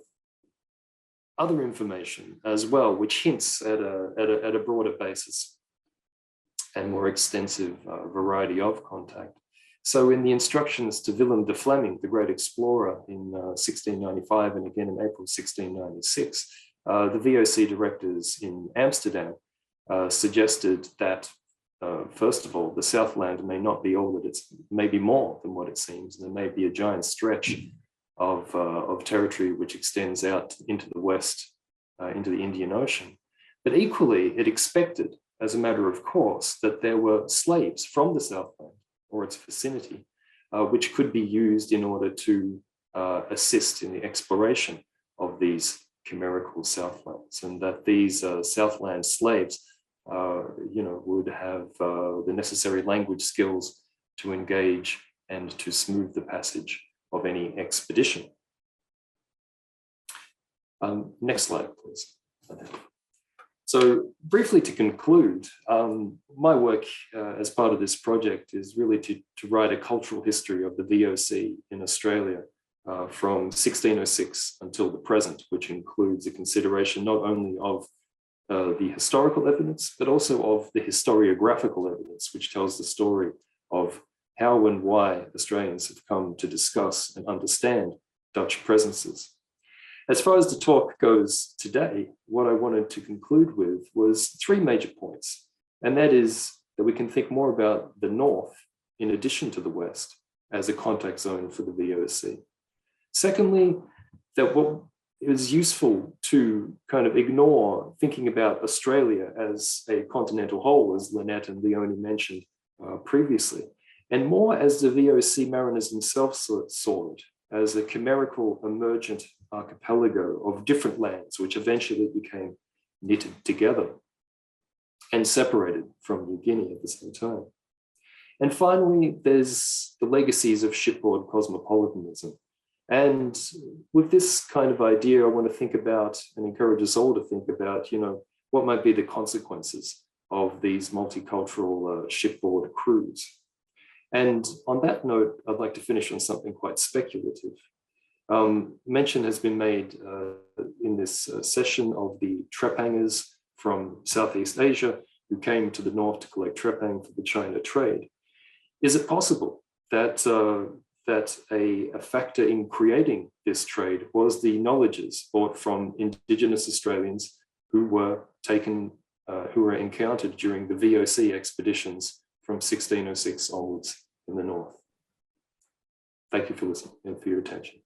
Speaker 3: other information as well, which hints at a broader basis and more extensive variety of contact. So in the instructions to Willem de Vlaming, the great explorer, in 1695 and again in April 1696, the VOC directors in Amsterdam suggested that, first of all, the Southland may not be all that it's, may be more than what it seems. There may be a giant stretch of territory which extends out into the west, into the Indian Ocean. But equally, it expected, as a matter of course, that there were slaves from the Southland or its vicinity, which could be used in order to assist in the exploration of these chimerical Southlands, and that these Southland slaves would have the necessary language skills to engage and to smooth the passage of any expedition. Next slide, please. So briefly to conclude, my work as part of this project is really to write a cultural history of the VOC in Australia from 1606 until the present, which includes a consideration not only of the historical evidence, but also of the historiographical evidence, which tells the story of how and why Australians have come to discuss and understand Dutch presences. As far as the talk goes today, what I wanted to conclude with was three major points, and that is that we can think more about the North in addition to the West as a contact zone for the VOC. Secondly, that what is useful to kind of ignore thinking about Australia as a continental whole, as Lynette and Leonie mentioned previously, and more as the VOC mariners themselves saw it, as a chimerical emergent archipelago of different lands, which eventually became knitted together and separated from New Guinea at the same time. And finally, there's the legacies of shipboard cosmopolitanism. And with this kind of idea, I want to think about and encourage us all to think about, what might be the consequences of these multicultural shipboard crews. And on that note, I'd like to finish on something quite speculative. Mention has been made in this session of the trepangers from Southeast Asia who came to the north to collect trepang for the China trade. Is it possible that a factor in creating this trade was the knowledges brought from Indigenous Australians who were encountered during the VOC expeditions from 1606 onwards in the north? Thank you for listening and for your attention.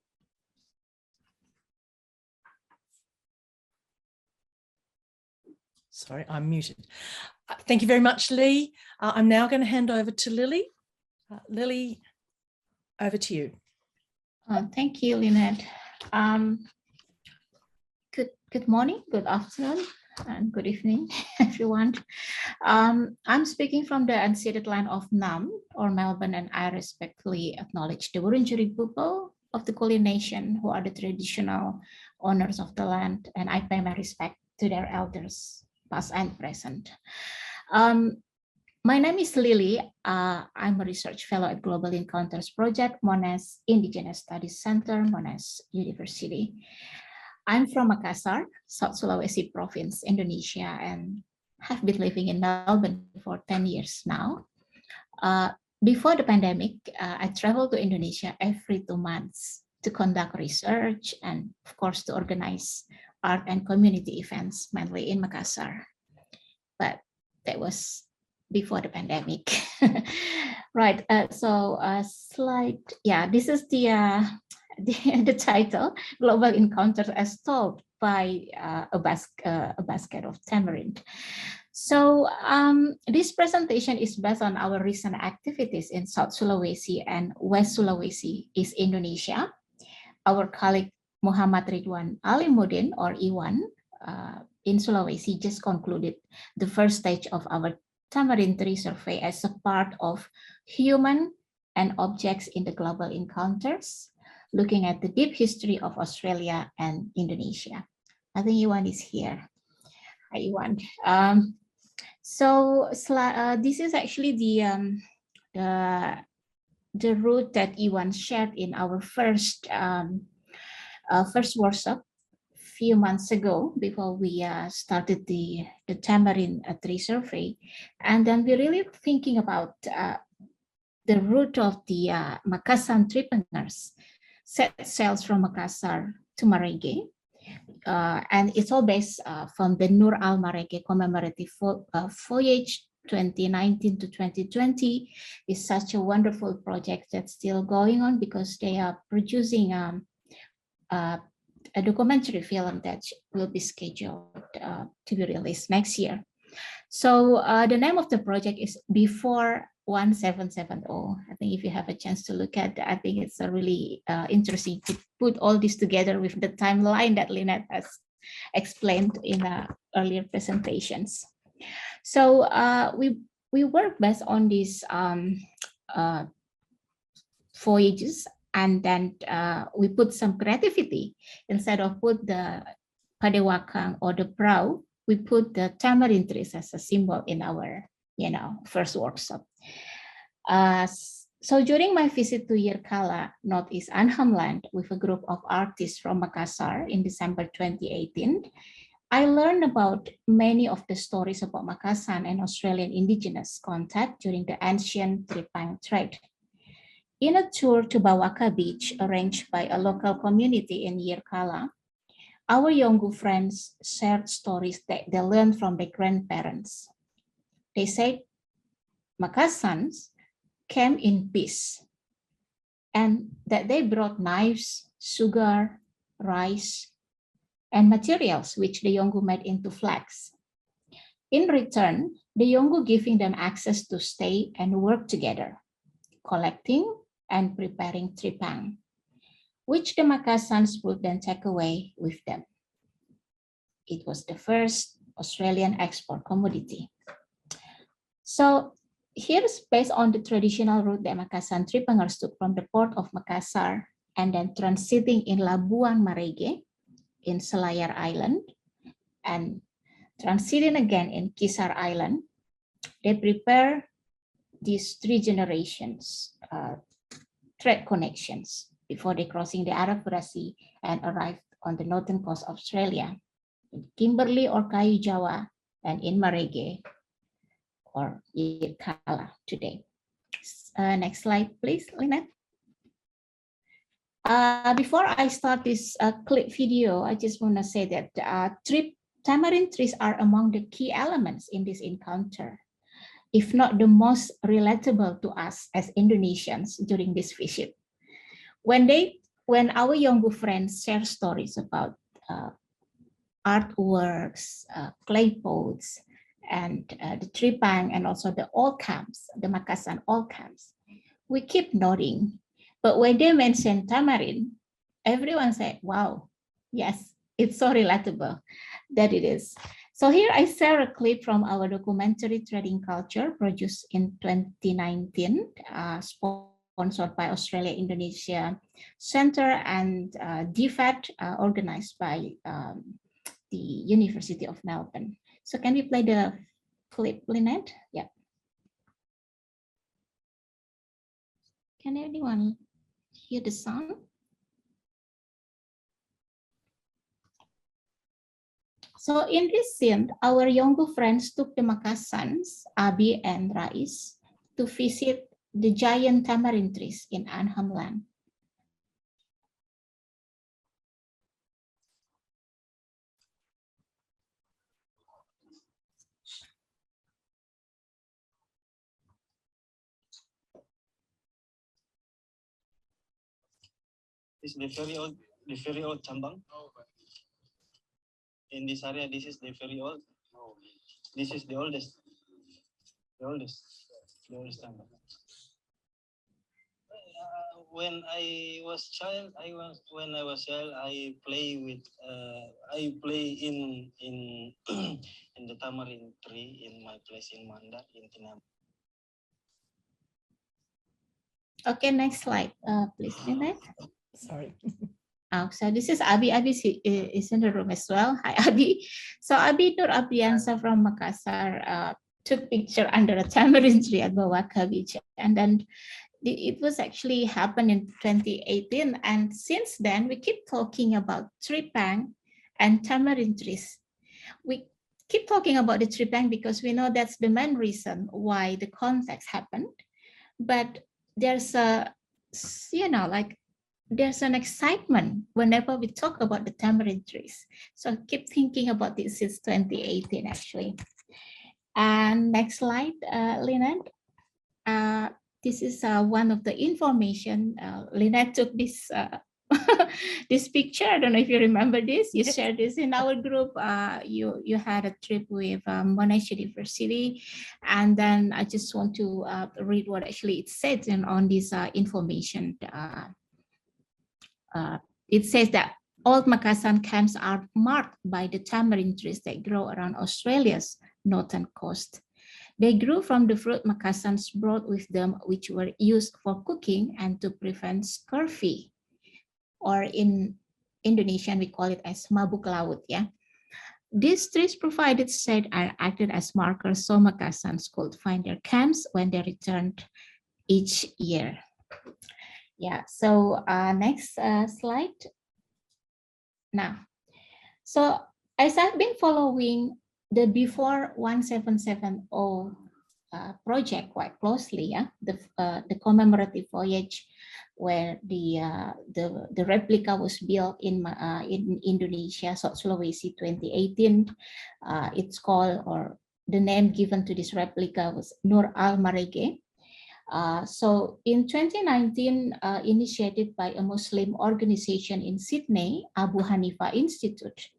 Speaker 1: Sorry, I'm muted. Thank you very much, Leigh. I'm now going to hand over to Lily. Lily, over to you.
Speaker 4: Thank you, Lynette. Good morning, good afternoon, and good evening, everyone. I'm speaking from the unceded land of Nam, or Melbourne, and I respectfully acknowledge the Wurundjeri people of the Kulin Nation, who are the traditional owners of the land, and I pay my respect to their elders, past and present. My name is Lily. I'm a research fellow at Global Encounters Project, Monash Indigenous Studies Center, Monash University. I'm from Makassar, South Sulawesi Province, Indonesia, and have been living in Melbourne for 10 years now. Before the pandemic, I traveled to Indonesia every 2 months to conduct research and, of course, to organize art and community events, mainly in Makassar. But that was before the pandemic. Right, so slide, yeah, this is the the title, Global Encounters as Told by a basket of tamarind. So this presentation is based on our recent activities in South Sulawesi and West Sulawesi, East Indonesia. Our colleague Muhammad Ridwan Alimuddin, or Iwan, in Sulawesi just concluded the first stage of our tamarind tree survey as a part of human and objects in the global encounters, looking at the deep history of Australia and Indonesia. I think Iwan is here. Hi, Iwan. This is actually the route that Iwan shared in our first workshop a few months ago, before we started the tamarind tree survey. And then we're really thinking about the route of the Makassar entrepreneurs set sails from Makassar to Marege. And it's all based from the Nur Al Marege commemorative voyage 2019 to 2020. Is such a wonderful project that's still going on, because they are producing a documentary film that will be scheduled to be released next year. So the name of the project is Before 1770. I think if you have a chance to look at that, I think it's a really interesting to put all this together with the timeline that Lynette has explained in earlier presentations. So we work based on these voyages, and then we put some creativity. Instead of put the padewakang or the prau, we put the tamarind trees as a symbol in our first workshop. So during my visit to Yirkala, Northeast Anhamland, with a group of artists from Makassar in December 2018, I learned about many of the stories about Makassar and Australian indigenous contact during the ancient tripang trade. In a tour to Bawaka Beach arranged by a local community in Yirkala, our Yolngu friends shared stories that they learned from their grandparents. They said Makassans came in peace, and that they brought knives, sugar, rice, and materials which the Yolngu made into flags. In return, the Yolngu giving them access to stay and work together, collecting and preparing tripang, which the Makassans would then take away with them. It was the first Australian export commodity. So here's based on the traditional route that Makassar tripangers took from the port of Makassar and then transiting in Labuan Marege in Selayar Island and transiting again in Kisar Island. They prepare these 3 generations trade connections before they crossing the Arafura Sea and arrived on the northern coast of Australia, in Kimberley or Kayu Jawa, and in Marege or Yirkala today. Next slide, please, Lynette. Before I start this clip video, I just want to say that tamarind trees are among the key elements in this encounter, if not the most relatable to us as Indonesians during this visit. When our Yolngu friends share stories about artworks, clay pots, and the tripang, and also the old camps, the Makassar old camps, we keep nodding. But when they mention tamarind, everyone said, wow, yes, it's so relatable that it is. So here I share a clip from our documentary Trading Culture produced in 2019, sponsored by Australia Indonesia Center and DFAT, organized by the University of Melbourne. So can we play the clip, Lynette? Yeah. Can anyone hear the sound? So in this scene, our Yolngu friends took the Makassans, Abi and Rais, to visit the giant tamarind trees in Anhamland.
Speaker 5: This is the very old tambang. In this area, this is the very old. This is the oldest tambang. When I was child, I play with in in the tamarind tree in my place in Manda in Tinam.
Speaker 4: Okay, next slide, please, Lynette.
Speaker 1: Sorry.
Speaker 4: Oh, so this is Abi. Abi is in the room as well. Hi, Abi. So Abi Nur Abriansa from Makassar took picture under a tamarind tree at Bawaka Beach, and then it was actually happened in 2018. And since then, we keep talking about tripang and tamarind trees. We keep talking about the tripang because we know that's the main reason why the context happened. But there's a, there's an excitement whenever we talk about the tamarind trees. So I keep thinking about this since 2018, actually. And next slide, Lynette. This is one of the information. Lynette took this this picture. I don't know if you remember this. You shared this in our group. You had a trip with Monash University, and then I just want to read what actually it says on this information. It says that old Makassar camps are marked by the tamarind trees that grow around Australia's northern coast. They grew from the fruit Makassans brought with them, which were used for cooking and to prevent scurvy, or in Indonesian we call it as mabuk laut. Yeah, these trees provided shade and acted as markers so Makassans could find their camps when they returned each year. Yeah. So next slide. Now, so as I've been following the before 1770 project quite closely, yeah, the commemorative voyage where the replica was built in Indonesia, South Sulawesi, 2018. It's called, or the name given to this replica was Nur Al Marege. So in 2019, initiated by a Muslim organization in Sydney, Abu Hanifa Institute,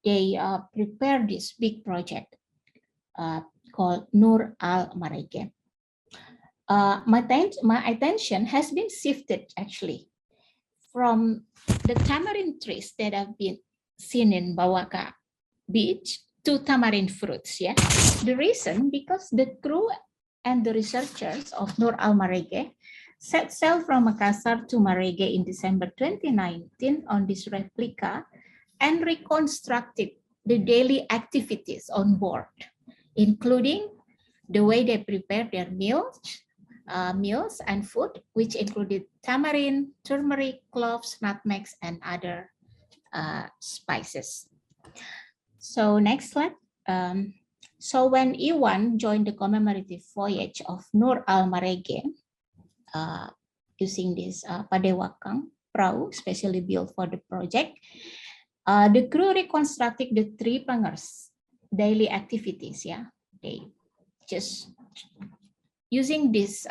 Speaker 4: they prepared this big project called Nur Al Marege. My attention has been shifted actually from the tamarind trees that have been seen in Bawaka Beach to tamarind fruits. Yeah, the reason because the crew and the researchers of Nur Al Marege set sail from Makassar to Marege in December 2019 on this replica and reconstructed the daily activities on board, including the way they prepared their meals and food, which included tamarind, turmeric, cloves, nutmegs, and other spices. So next slide. So when Iwan joined the commemorative voyage of Nur Al Marege, using this Padewakang perahu, specially built for the project, the crew reconstructed the three pangers daily activities. Yeah, they just using this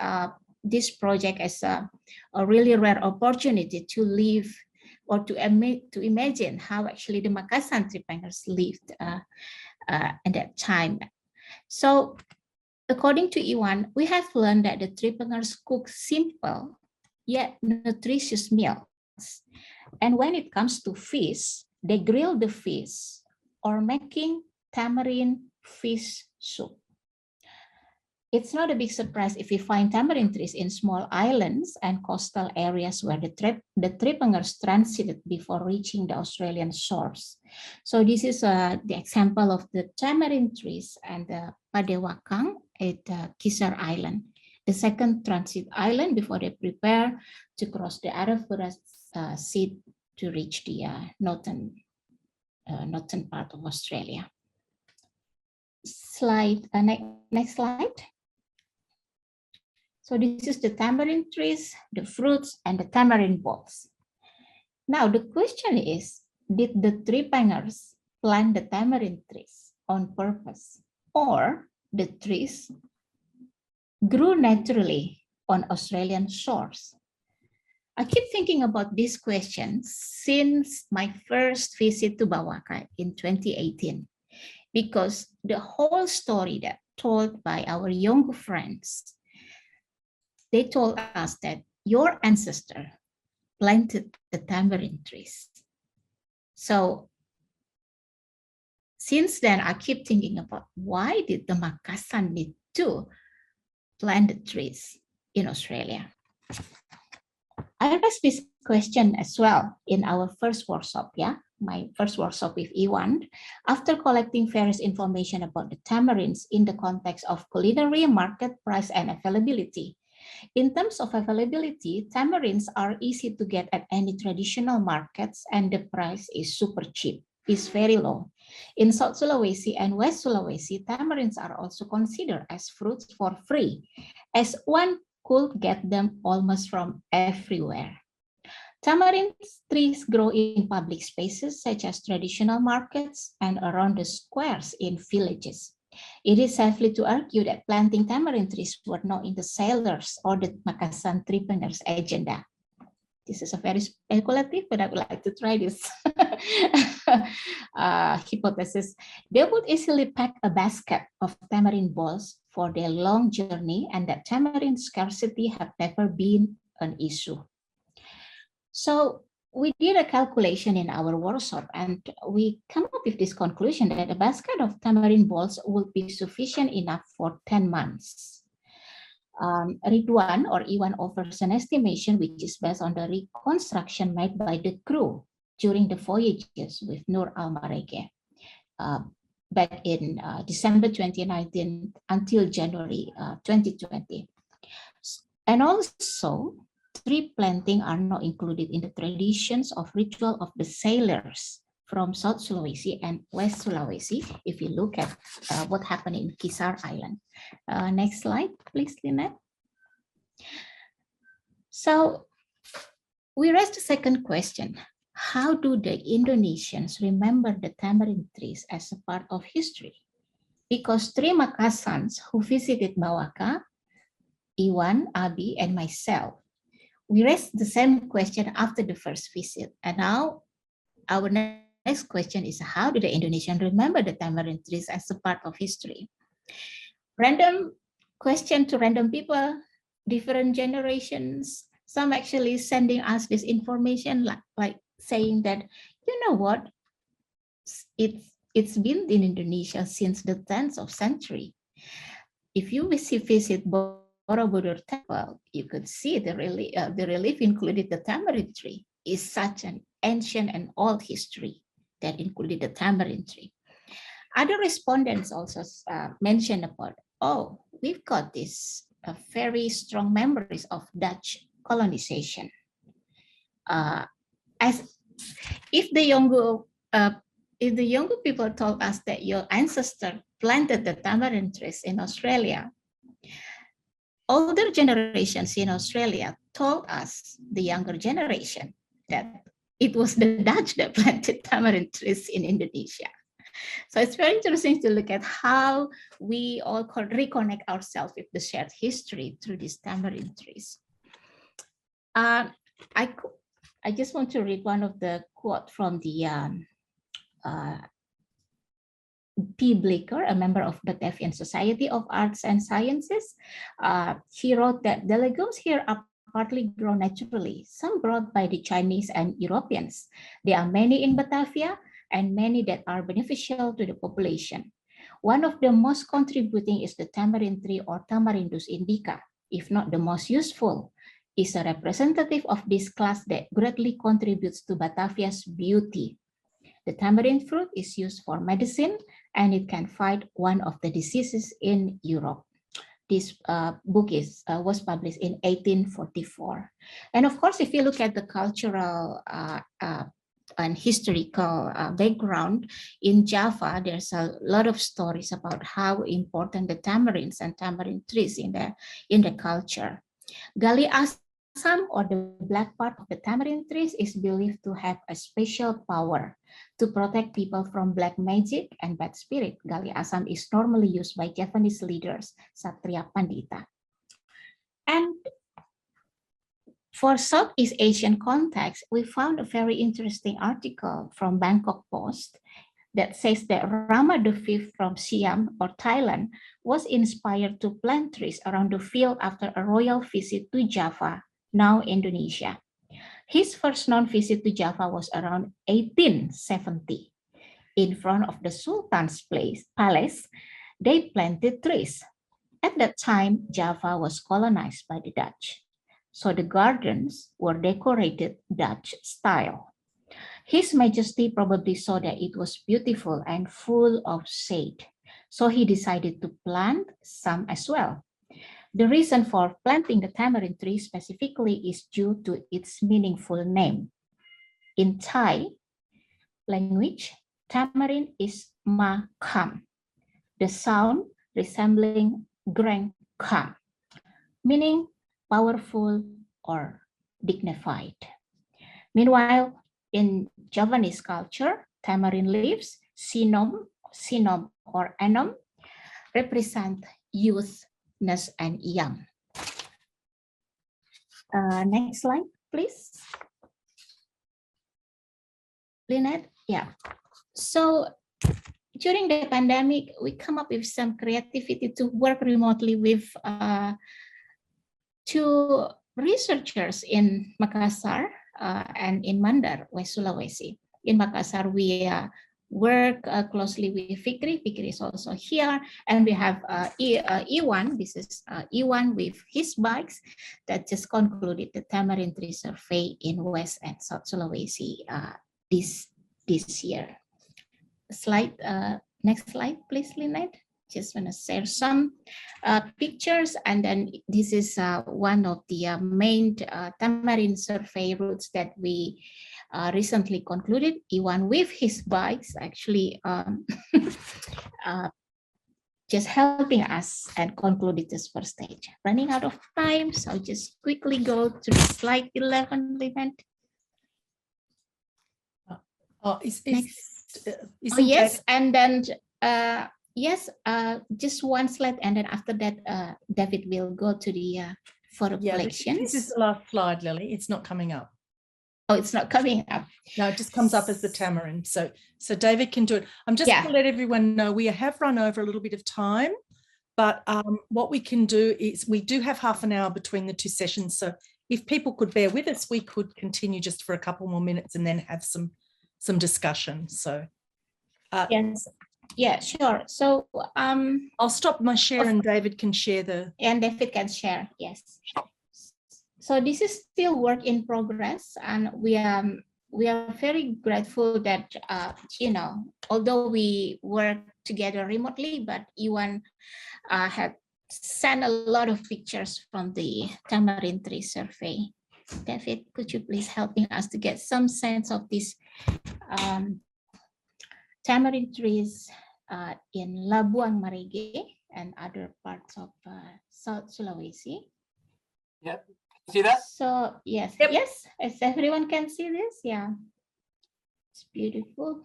Speaker 4: project as a really rare opportunity to live or to imagine how actually the Makassar tripangers lived at that time. So according to Iwan, we have learned that the tripangers cook simple yet nutritious meals. And when it comes to fish, they grill the fish or making tamarind fish soup. It's not a big surprise if we find tamarind trees in small islands and coastal areas where the tripangers transited before reaching the Australian shores. So this is the example of the tamarind trees and the Padewakang at Kisar Island, the second transit island before they prepare to cross the Arafura Sea to reach the northern part of Australia. Slide, next slide. So this is the tamarind trees, the fruits, and the tamarind balls. Now the question is, did the tripangers plant the tamarind trees on purpose, or the trees grew naturally on Australian shores? I keep thinking about this question since my first visit to Bawaka in 2018, because the whole story that told by our young friends, they told us that your ancestor planted the tamarind trees. So since then, I keep thinking about why did the Makasan need to plant the trees in Australia? I raised this question as well in our first workshop, my first workshop with Iwan, after collecting various information about the tamarinds in the context of culinary, market price, and availability. In terms of availability, tamarinds are easy to get at any traditional markets, and the price is super cheap, is very low. In South Sulawesi and West Sulawesi, tamarinds are also considered as fruits for free, as one could get them almost from everywhere. Tamarind trees grow in public spaces such as traditional markets and around the squares in villages. It is safely to argue that planting tamarind trees were not in the sailors or the Makasan entrepreneurs' agenda. This is a very speculative, but I would like to try this hypothesis. They would easily pack a basket of tamarind balls for their long journey, and that tamarind scarcity have never been an issue. So we did a calculation in our workshop, and we come up with this conclusion that a basket of tamarind balls would be sufficient enough for 10 months. Ridwan or Iwan offers an estimation which is based on the reconstruction made by the crew during the voyages with Nur al-Marege back in December 2019 until January 2020. And also, tree planting are not included in the traditions of ritual of the sailors from South Sulawesi and West Sulawesi, if you look at what happened in Kisar Island. Next slide, please, Lynette. So we raised the second question. How do the Indonesians remember the tamarind trees as a part of history? Because three Makasans who visited Bawaka, Iwan, Abi, and myself, we raised the same question after the first visit. And now our next question is, how do the Indonesians remember the tamarind trees as a part of history? Random question to random people, different generations. Some actually sending us this information like saying that, you know what, it's been in Indonesia since the 10th century. If you visit Borobudur Temple, you could see the relief included the tamarind tree. Is such an ancient and old history that included the tamarind tree. Other respondents also mentioned about, oh, we've got this very strong memories of Dutch colonization. As if the younger people told us that your ancestor planted the tamarind trees in Australia, older generations in Australia told us, the younger generation, that it was the Dutch that planted tamarind trees in Indonesia. So it's very interesting to look at how we all reconnect ourselves with the shared history through these tamarind trees. I just want to read one of the quote from the P. Blicker, a member of the Batavian Society of Arts and Sciences. He wrote that the legumes here are partly grown naturally, some brought by the Chinese and Europeans. There are many in Batavia and many that are beneficial to the population. One of the most contributing is the tamarind tree or Tamarindus indica, if not the most useful, is a representative of this class that greatly contributes to Batavia's beauty. The tamarind fruit is used for medicine and it can fight one of the diseases in Europe. This book was published in 1844. And of course, if you look at the cultural and historical background in Java, there's a lot of stories about how important the tamarinds and tamarind trees in the culture. Gali Asam, or the black part of the tamarind trees, is believed to have a special power to protect people from black magic and bad spirit. Gali Asam is normally used by Javanese leaders, Satria Pandita. And For Southeast Asian context, we found a very interesting article from Bangkok Post that says that Rama V from Siam or Thailand was inspired to plant trees around the field after a royal visit to Java, now Indonesia. His first known visit to Java was around 1870. In front of the Sultan's palace, they planted trees. At that time, Java was colonized by the Dutch, so the gardens were decorated Dutch style. His Majesty probably saw that it was beautiful and full of shade, so he decided to plant some as well. The reason for planting the tamarind tree specifically is due to its meaningful name. In Thai language, tamarind is ma kam, the sound resembling greng kam, meaning powerful or dignified. Meanwhile, in Javanese culture, tamarind leaves, sinom or anom, represent youthness and young. Next slide, please. Lynette, yeah. So during the pandemic, we come up with some creativity to work remotely with two researchers in Makassar and in Mandar, West Sulawesi. In Makassar, we work closely with Fikri. Fikri is also here. And we have Iwan. This is Iwan with his bikes that just concluded the tamarind tree survey in West and South Sulawesi this year. Slide, next slide, please, Lynette. Just want to share some pictures, and then this is one of the main tamarind survey routes that we recently concluded. Iwan with his bikes actually just helping us and concluded this first stage. Running out of time, so I'll just quickly go to slide 11, Lynette.
Speaker 1: Oh,
Speaker 4: yes, and then yes, just one slide, and then after that, David will go to the photo collections.
Speaker 1: This is the last slide, Lily. It's not coming up.
Speaker 4: Oh, it's not coming up.
Speaker 1: No, it just comes up as the tamarind. So David can do it. I'm just going to let everyone know we have run over a little bit of time, but what we can do is we do have half an hour between the two sessions. So if people could bear with us, we could continue just for a couple more minutes and then have some discussion. So
Speaker 4: yes, yeah, sure. So
Speaker 1: I'll stop my share and David can share
Speaker 4: and David can share. Yes. So this is still work in progress, and we are very grateful that although we work together remotely, but Iwan had sent a lot of pictures from the tamarind tree survey. David, could you please helping us to get some sense of this tamarind trees in Labuan Marege and other parts of South Sulawesi?
Speaker 6: Yep. See that?
Speaker 4: So yes, yes, as everyone can see this, yeah, it's beautiful.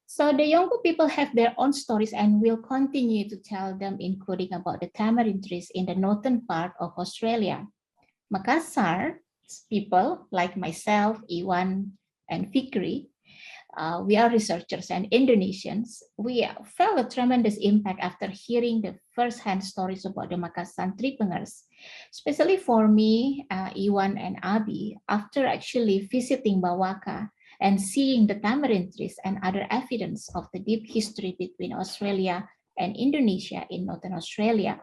Speaker 4: So the Yolngu people have their own stories and will continue to tell them, including about the tamarind trees in the northern part of Australia. Makassar people like myself, Iwan, and Fikri, we are researchers and Indonesians. We felt a tremendous impact after hearing the first-hand stories about the Makassar tripengers, especially for me, Iwan, and Abi, after actually visiting Bawaka and seeing the tamarind trees and other evidence of the deep history between Australia and Indonesia in Northern Australia.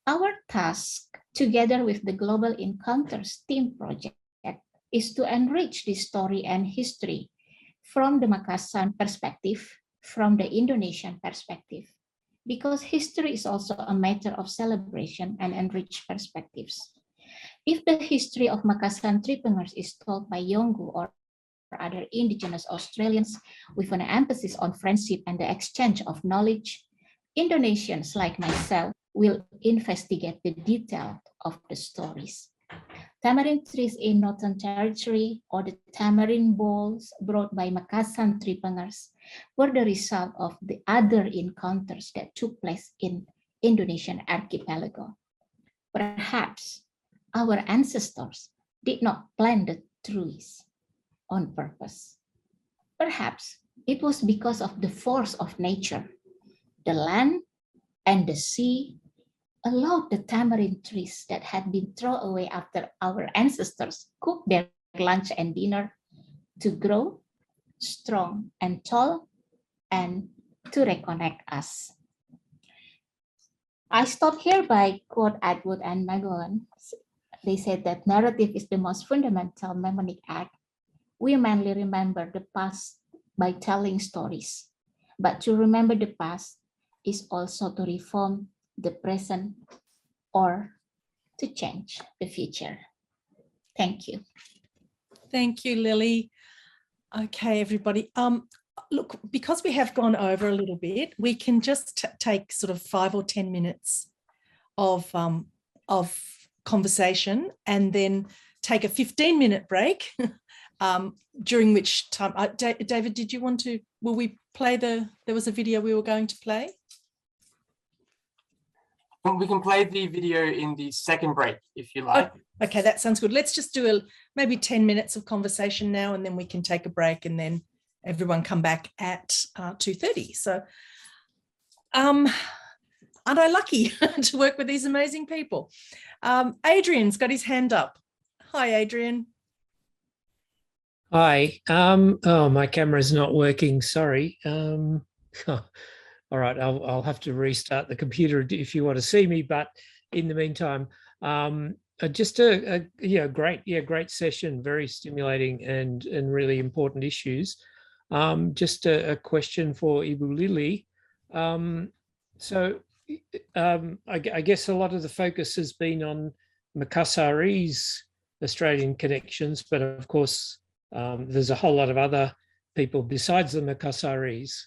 Speaker 4: Our task, together with the Global Encounters Team Project, is to enrich this story and history from the Makassar perspective, from the Indonesian perspective, because history is also a matter of celebration and enriched perspectives. If the history of Makassar tripengers is told by Yolngu or other indigenous Australians with an emphasis on friendship and the exchange of knowledge, Indonesians like myself will investigate the detail of the stories. Tamarind trees in Northern Territory or the tamarind bowls brought by Makassar tripengers were the result of the other encounters that took place in Indonesian archipelago. Perhaps our ancestors did not plant the trees on purpose. Perhaps it was because of the force of nature. The land and the sea allowed the tamarind trees that had been thrown away after our ancestors cooked their lunch and dinner to grow strong and tall and to reconnect us. I stop here by quote Atwood and Magellan. They said that narrative is the most fundamental mnemonic act. We mainly remember the past by telling stories, but to remember the past is also to reform the present or to change the future. Thank you.
Speaker 1: Thank you, Lily. Okay, everybody. Look, because we have gone over a little bit, we can just take sort of 5 or 10 minutes of conversation and then take a 15-minute break, during which time, David, did you want to, will we play there was a video we were going to play?
Speaker 6: We can play the video in the second break, if you like.
Speaker 1: Oh, okay, that sounds good. Let's just do maybe 10 minutes of conversation now, and then we can take a break and then everyone come back at 2:30. So aren't I lucky to work with these amazing people? Adrian's got his hand up. Hi, Adrian.
Speaker 7: Hi. Oh, my camera's not working. Sorry. All right, I'll have to restart the computer if you want to see me. But in the meantime, just a great session, very stimulating and really important issues. Just a question for Ibu Lily. I guess a lot of the focus has been on Makassarese Australian connections, but of course there's a whole lot of other people besides the Makassarese.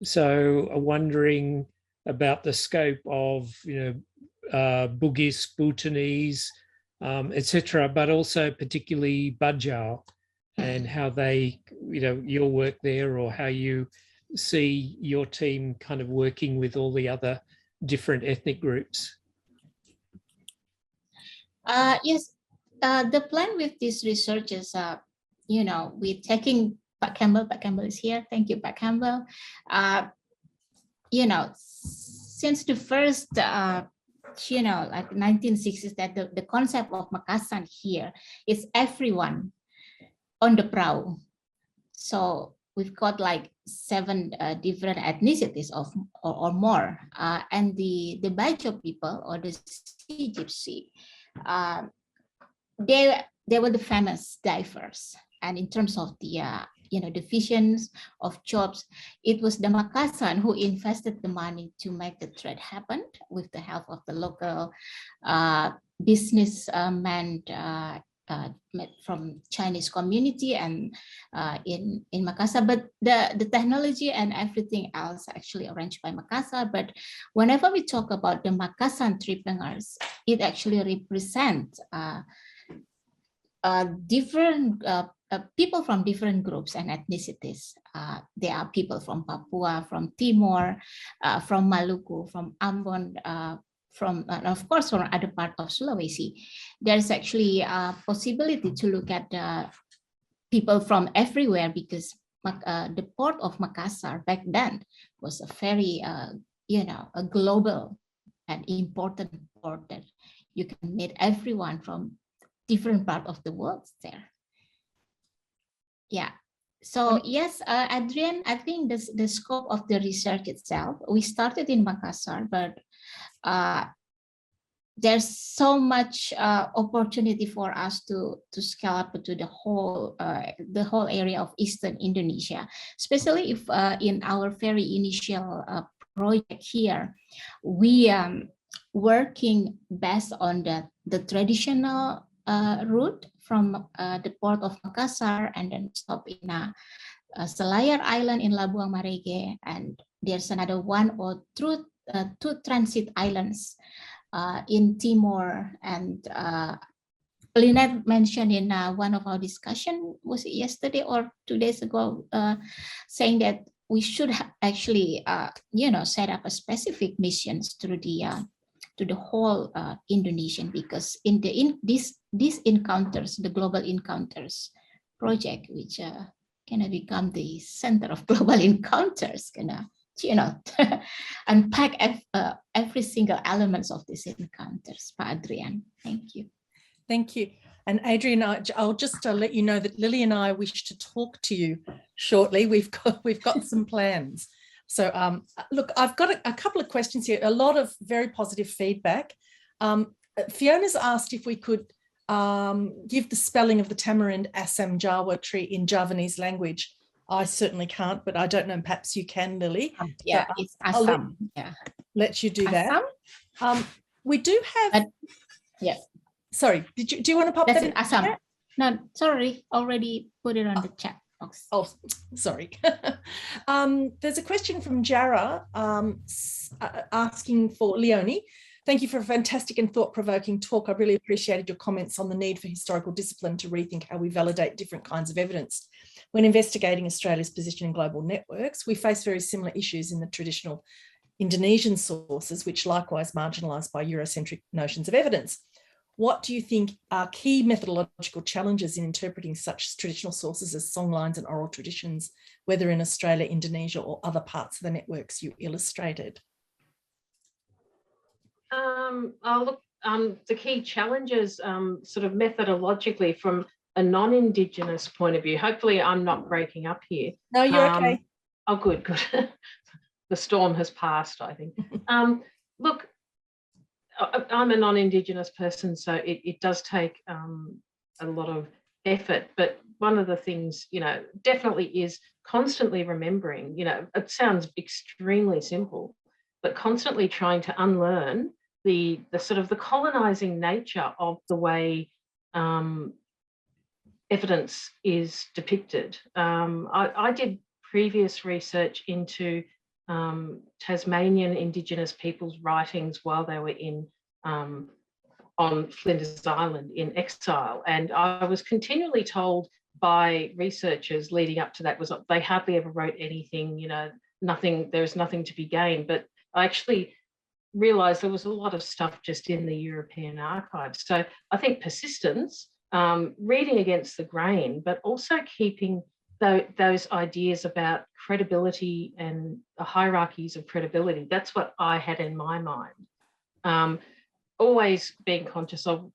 Speaker 7: So wondering about the scope of, Bugis, Bhutanese, etc., but also particularly Bajau and how they, your work there, or how you see your team kind of working with all the other different ethnic groups.
Speaker 4: Yes, the plan with this research is, we're taking Pak Campbell is here. Thank you, Pak Campbell. Since the first, like 1960s, that the concept of Makassar here is everyone on the prau. So we've got like 7 different ethnicities or more. And the Bajau people or the Sea Gypsy, they were the famous divers. And in terms of the divisions of jobs, it was the Makassar who invested the money to make the trade happen with the help of the local businessmen from Chinese community and in Makassar. But the technology and everything else actually arranged by Makassar. But whenever we talk about the Makassar entrepreneurs, it actually represents different people from different groups and ethnicities. There are people from Papua, from Timor, from Maluku, from Ambon, of course, from other part of Sulawesi. There's actually a possibility to look at people from everywhere, because the port of Makassar back then was a very, a global and important port that you can meet everyone from different part of the world there. Yeah. So yes, Adrian, I think the scope of the research itself, we started in Makassar, but there's so much opportunity for us to scale up to the whole area of Eastern Indonesia, especially if in our very initial project here, we working based on the traditional route from the port of Makassar and then stop in Selayar Island in Labuang Marege, and there's another one or two transit islands in Timor. And Lynette mentioned in one of our discussion, was it yesterday or 2 days ago, saying that we should actually set up a specific missions through the to the whole Indonesian, because in these encounters, the global encounters project, which gonna become the center of global encounters, gonna unpack every single elements of these encounters. Pak Adrian, thank you.
Speaker 1: Thank you. And Adrian, I'll just let you know that Lily and I wish to talk to you shortly. We've got some plans. So look, I've got a couple of questions here, a lot of very positive feedback. Fiona's asked if we could give the spelling of the tamarind Assam Jawa tree in Javanese language. I certainly can't, but I don't know, perhaps you can, Lily.
Speaker 4: Yeah,
Speaker 1: so
Speaker 4: it's Assam.
Speaker 1: Let you do
Speaker 4: Assam?
Speaker 1: that. We do have...
Speaker 4: yeah.
Speaker 1: Sorry, do you want to pop
Speaker 4: That's
Speaker 1: that in?
Speaker 4: Assam. No, sorry, already put it on the chat box.
Speaker 1: Oh, sorry. There's a question from Jara asking for Leonie. Thank you for a fantastic and thought-provoking talk. I really appreciated your comments on the need for historical discipline to rethink how we validate different kinds of evidence. When investigating Australia's position in global networks, we face very similar issues in the traditional Indonesian sources, which likewise marginalised by Eurocentric notions of evidence. What do you think are key methodological challenges in interpreting such traditional sources as songlines and oral traditions, whether in Australia, Indonesia, or other parts of the networks you illustrated?
Speaker 2: The key challenges sort of methodologically from a non-Indigenous point of view. Hopefully I'm not breaking up here.
Speaker 1: No, you're okay.
Speaker 2: Oh, good. The storm has passed, I think. Look, I'm a non-Indigenous person, so it does take a lot of effort. But one of the things, definitely is constantly remembering, it sounds extremely simple, but constantly trying to unlearn the sort of the colonizing nature of the way evidence is depicted. I did previous research into Tasmanian Indigenous people's writings while they were on Flinders Island in exile, and I was continually told by researchers leading up to that was they hardly ever wrote anything, nothing. There's nothing to be gained. But I actually realised there was a lot of stuff just in the European archives. So I think persistence, reading against the grain, but also keeping those ideas about credibility and the hierarchies of credibility. That's what I had in my mind. Always being conscious of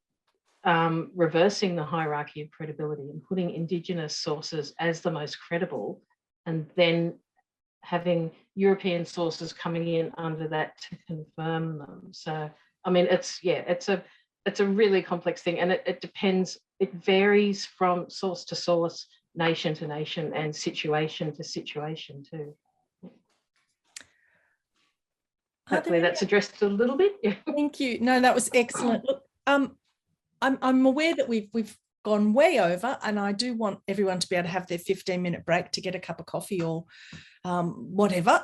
Speaker 2: reversing the hierarchy of credibility and putting Indigenous sources as the most credible, and then having European sources coming in under that to confirm them. So, I mean, it's a really complex thing, and it depends. It varies from source to source, nation to nation, and situation to situation too. Hopefully that's addressed a little bit. Yeah.
Speaker 1: Thank you. No, that was excellent. Look, I'm aware that we've gone way over, and I do want everyone to be able to have their 15-minute break to get a cup of coffee or whatever.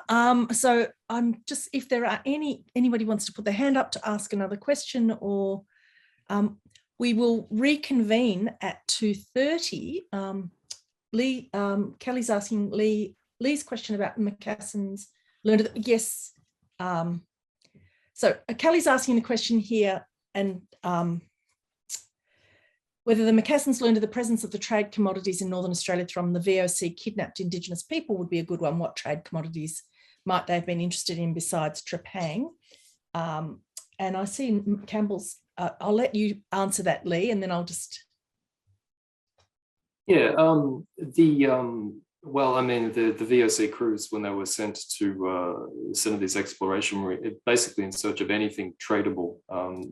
Speaker 1: So I'm just, if there are anybody wants to put their hand up to ask another question, or we will reconvene at 2:30. Leigh, Kelly's asking Leigh's question about Macassans learned. Yes. So Kelly's asking a question here, and whether the Macassans learned of the presence of the trade commodities in Northern Australia from the VOC kidnapped Indigenous people would be a good one. What trade commodities might they have been interested in besides trepang? And I see Campbell's, I'll let you answer that, Leigh, and then I'll just...
Speaker 3: Yeah, well, I mean, the VOC crews, when they were sent to some of these exploration, were basically in search of anything tradable.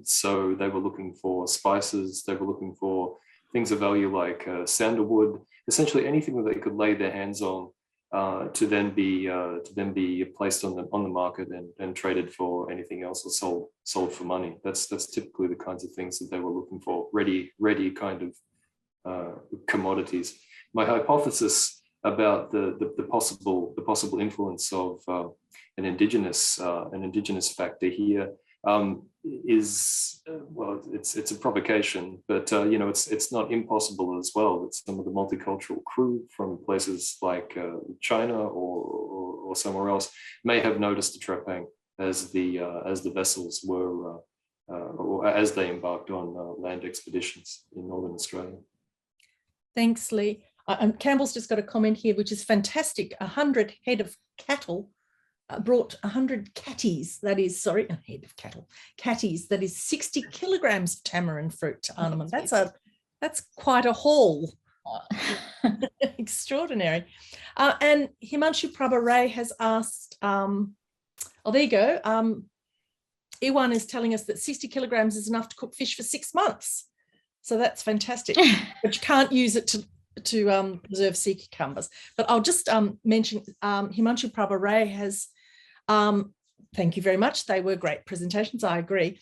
Speaker 3: So they were looking for spices, they were looking for things of value like sandalwood, essentially anything that they could lay their hands on to then be placed on the market and traded for anything else, or sold for money. That's typically the kinds of things that they were looking for, ready kind of commodities. My hypothesis about the possible influence of an indigenous factor here is, well, it's a provocation, but it's not impossible as well that some of the multicultural crew from places like China or somewhere else may have noticed the trepang as the vessels were or as they embarked on land expeditions in Northern Australia.
Speaker 1: Thanks, Leigh. Campbell's just got a comment here, which is fantastic. 100 head of cattle brought 100 catties, that is, sorry, a head of cattle, catties, that is 60 kilograms of tamarind fruit to Arnhem. That's quite a haul. Extraordinary. And Himanshu Prabha Ray has asked, oh, there you go. Iwan is telling us that 60 kilograms is enough to cook fish for 6 months. So that's fantastic, but you can't use it to preserve sea cucumbers. But I'll just mention Himanshu Prabha Ray has, thank you very much. They were great presentations, I agree.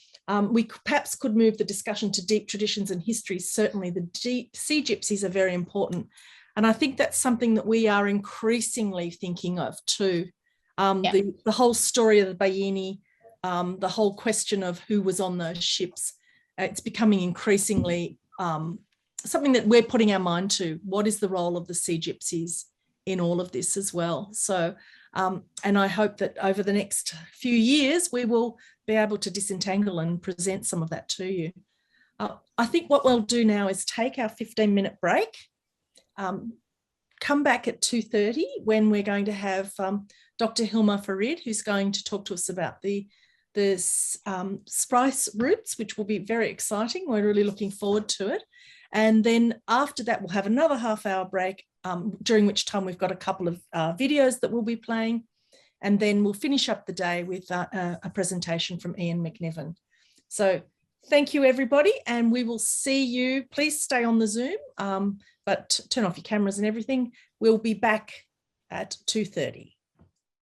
Speaker 1: We perhaps could move the discussion to deep traditions and histories. Certainly the deep sea gypsies are very important. And I think that's something that we are increasingly thinking of too. The whole story of the Bayini, the whole question of who was on those ships, it's becoming increasingly something that we're putting our mind to. What is the role of the sea gypsies in all of this as well? So, and I hope that over the next few years, we will be able to disentangle and present some of that to you. I think what we'll do now is take our 15-minute break, come back at 2:30 when we're going to have Dr. Hilma Farid, who's going to talk to us about the Spice routes, which will be very exciting. We're really looking forward to it. And then after that, we'll have another half-hour break, during which time we've got a couple of videos that we'll be playing. And then we'll finish up the day with a presentation from Ian McNevin. So thank you, everybody. And we will see you. Please stay on the Zoom, but turn off your cameras and everything. We'll be back at 2:30.